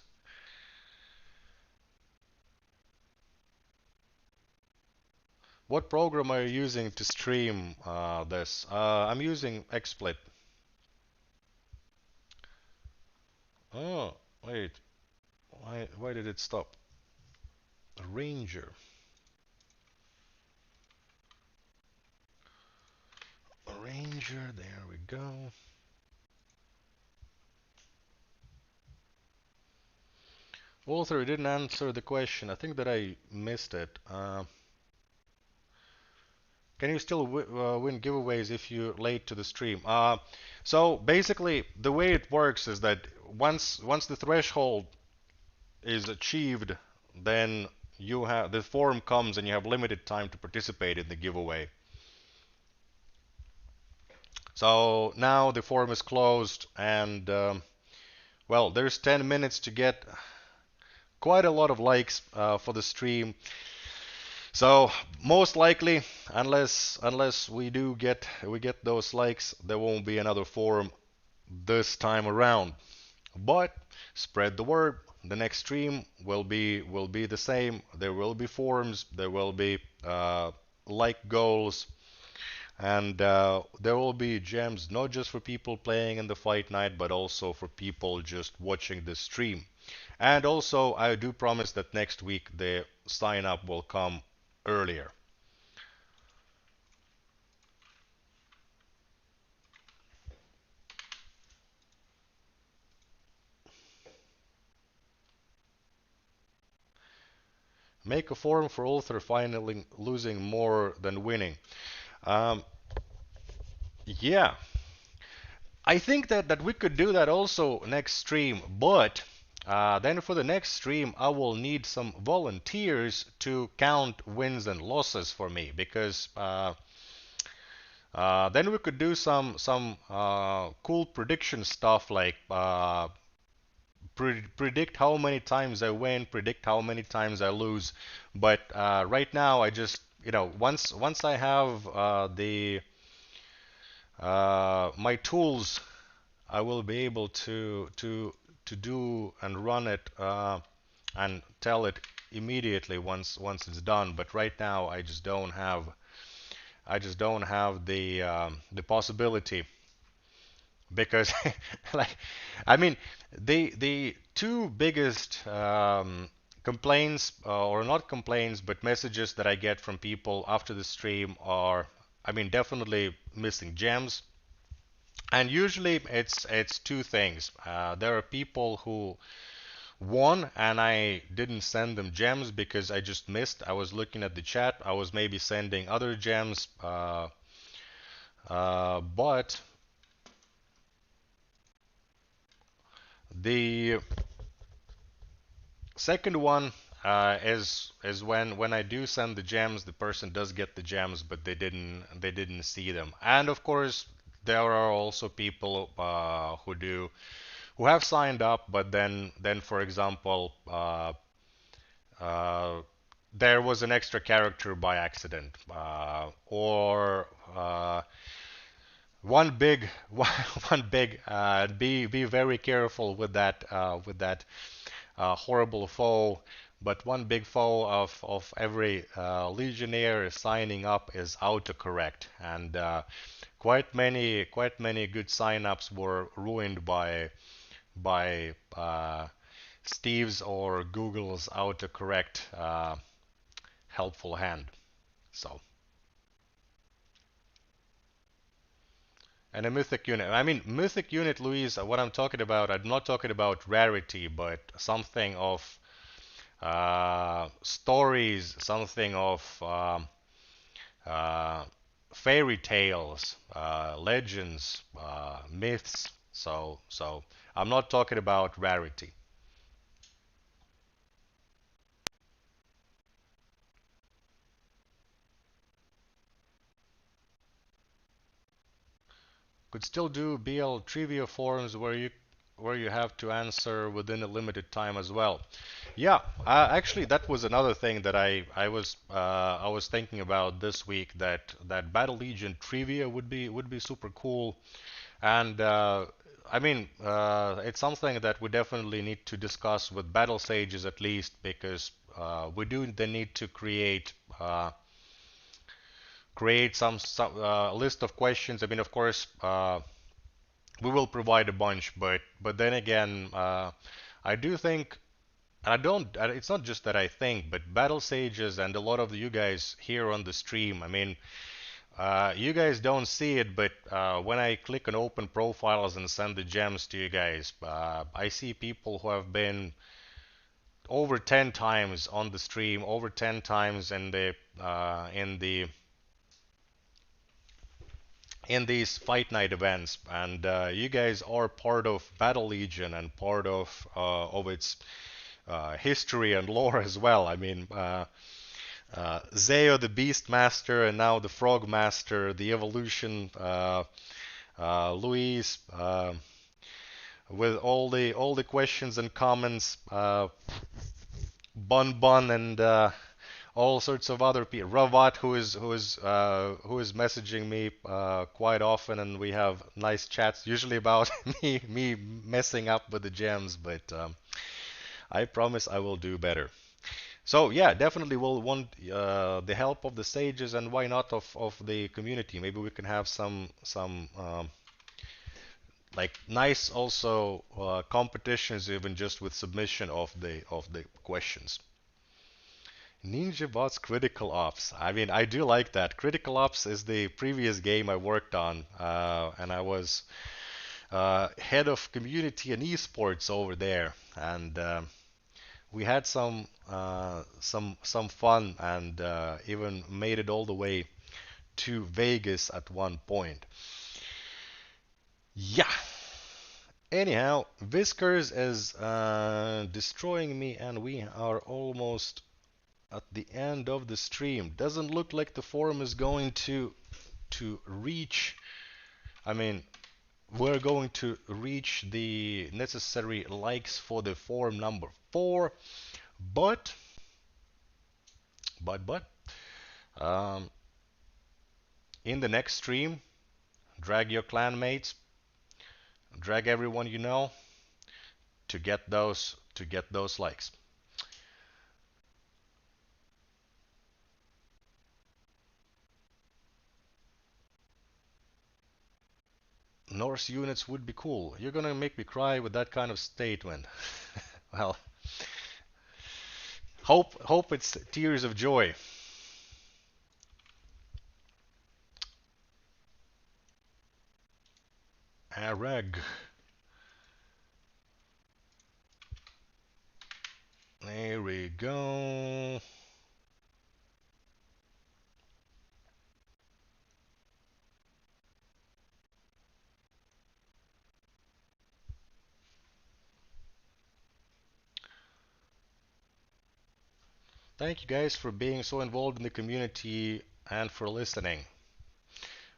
What program are you using to stream this? I'm using XSplit. Oh, wait. Why did it stop? Ranger. Ranger, there we go. Ulther didn't answer the question. I think that I missed it. Can you still win giveaways if you're late to the stream? So basically, the way it works is that once the threshold is achieved, then you have the form comes and you have limited time to participate in the giveaway. So now the form is closed, and well, there's 10 minutes to get quite a lot of likes for the stream. So most likely, unless we get those likes, there won't be another forum this time around. But spread the word. The next stream will be the same. There will be forums. There will be like goals, and there will be gems not just for people playing in the fight night, but also for people just watching the stream. And also, I do promise that next week the sign up will come earlier. Make a forum for ulther finally losing more than winning. Um, yeah, I think that we could do that also next stream, but then for the next stream, I will need some volunteers to count wins and losses for me because then we could do some cool prediction stuff like predict how many times I win, predict how many times I lose. But right now, I just once I have the my tools, I will be able to do and run it and tell it immediately once it's done. But right now, I just don't have the possibility because like I mean the two biggest complaints or not complaints but messages that I get from people after the stream are, I mean, definitely missing gems. And usually it's two things. There are people who won and I didn't send them gems because I just missed. I was looking at the chat. I was maybe sending other gems, but the second one is when I do send the gems, the person does get the gems, but they didn't see them. And of course, there are also people who have signed up, but then for example, uh, there was an extra character by accident, or one big one big be very careful with that horrible foe. But one big foe of every legionnaire signing up is autocorrect, and quite many good signups were ruined by Steve's or Google's autocorrect helpful hand. So, and a mythic unit. I mean, mythic unit, Luis. What I'm talking about, I'm not talking about rarity, but something of stories, something of uh, fairy tales, legends, myths. So I'm not talking about rarity. Could still do BL trivia forums where you have to answer within a limited time as well. Yeah, actually, that was another thing that I was thinking about this week, that Battle Legion trivia would be super cool. And I mean, it's something that we definitely need to discuss with Battle Sages at least, because we do then need to create some list of questions. I mean, of course, we will provide a bunch, but then again, I do think, and I don't. It's not just that I think, but Battle Sages and a lot of you guys here on the stream. I mean, you guys don't see it, but when I click on open profiles and send the gems to you guys, I see people who have been over 10 times on the stream, over 10 times in these fight night events, and you guys are part of Battle Legion and part of its history and lore as well. I mean, Zeo the Beast Master and now the Frog Master, the evolution, Luis, with all the questions and comments, Bun Bun and all sorts of other people. Ravat, who is messaging me quite often, and we have nice chats, usually about me messing up with the gems, but I promise I will do better. So yeah, definitely we'll want the help of the sages, and why not of the community. Maybe we can have some like nice also competitions, even just with submission of the questions. Ninja Bots Critical Ops. I mean, I do like that. Critical Ops is the previous game I worked on, and I was head of community and esports over there, and we had some fun, and even made it all the way to Vegas at one point. Yeah. Anyhow, Whiskers is destroying me, and we are almost at the end of the stream. Doesn't look like the forum is going to reach. I mean, we're going to reach the necessary likes for the forum number 4, but but um, in the next stream, drag your clanmates, drag everyone you know to get those likes. Norse units would be cool. You're gonna make me cry with that kind of statement. Well, hope it's tears of joy. Areg. There we go. Thank you guys for being so involved in the community and for listening.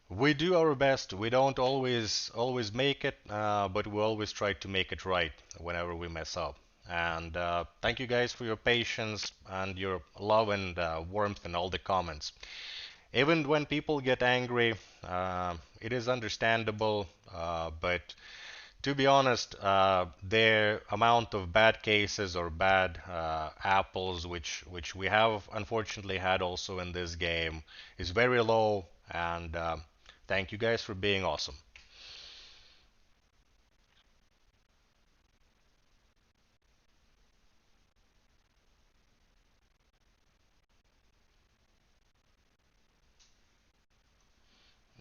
We do our best. We don't always make it, but we always try to make it right whenever we mess up. And thank you guys for your patience and your love and warmth and all the comments. Even when people get angry, it is understandable, but to be honest, their amount of bad cases or bad apples, which we have unfortunately had also in this game, is very low. And thank you guys for being awesome.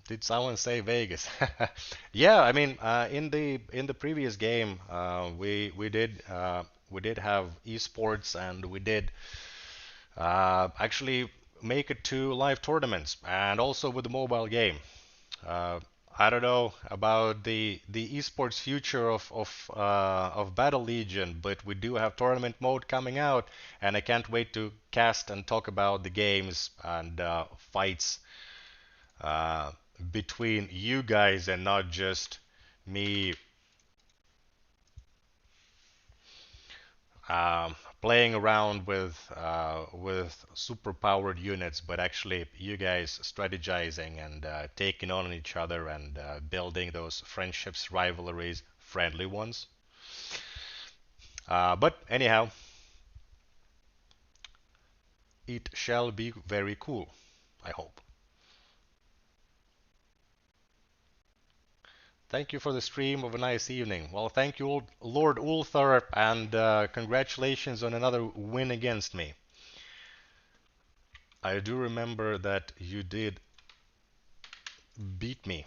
Did someone say Vegas? Yeah, I mean, in the previous game, we did have esports, and we did actually make it to live tournaments, and also with the mobile game. Uh, I don't know about the esports future of Battle Legion, but we do have tournament mode coming out, and I can't wait to cast and talk about the games and fights uh, between you guys, and not just me playing around with super powered units, but actually you guys strategizing and taking on each other, and building those friendships, rivalries, friendly ones. But anyhow, it shall be very cool, I hope. Thank you for the stream of a nice evening. Well, thank you, Lord Ulther, and congratulations on another win against me. I do remember that you did beat me.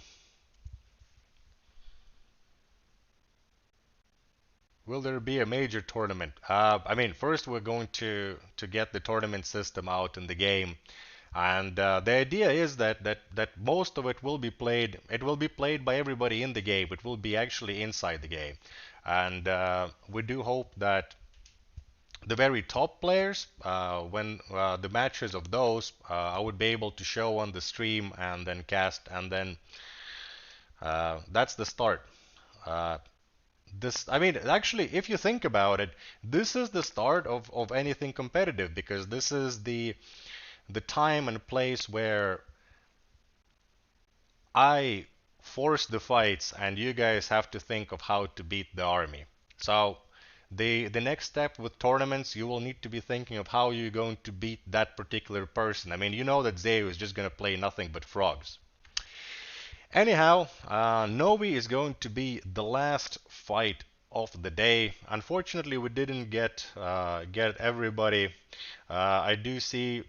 Will there be a major tournament? I mean, first we're going to get the tournament system out in the game, and the idea is that most of it will be played. It will be played by everybody in the game. It will be actually inside the game, and we do hope that the very top players, when the matches of those, I would be able to show on the stream and then cast, and then that's the start. Uh, I mean, actually, if you think about it, this is the start of anything competitive because this is the time and place where I force the fights and you guys have to think of how to beat the army. So the next step with tournaments, you will need to be thinking of how you're going to beat that particular person. I mean, you know that Zeo is just going to play nothing but frogs. Anyhow, Novi is going to be the last fight of the day. Unfortunately, we didn't get everybody. I do see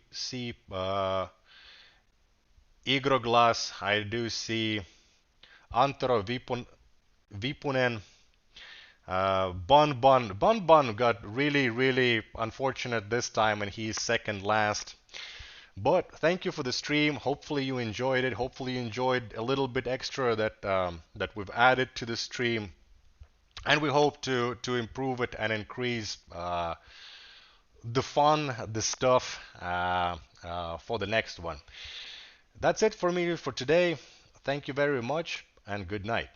Igroglas. I do see Antero Vipunen. Bon got really unfortunate this time and he's second last. But thank you for the stream. Hopefully you enjoyed it. Hopefully you enjoyed a little bit extra that we've added to the stream, and we hope to improve it and increase the fun, the stuff for the next one. That's it for me for today. Thank you very much, and good night.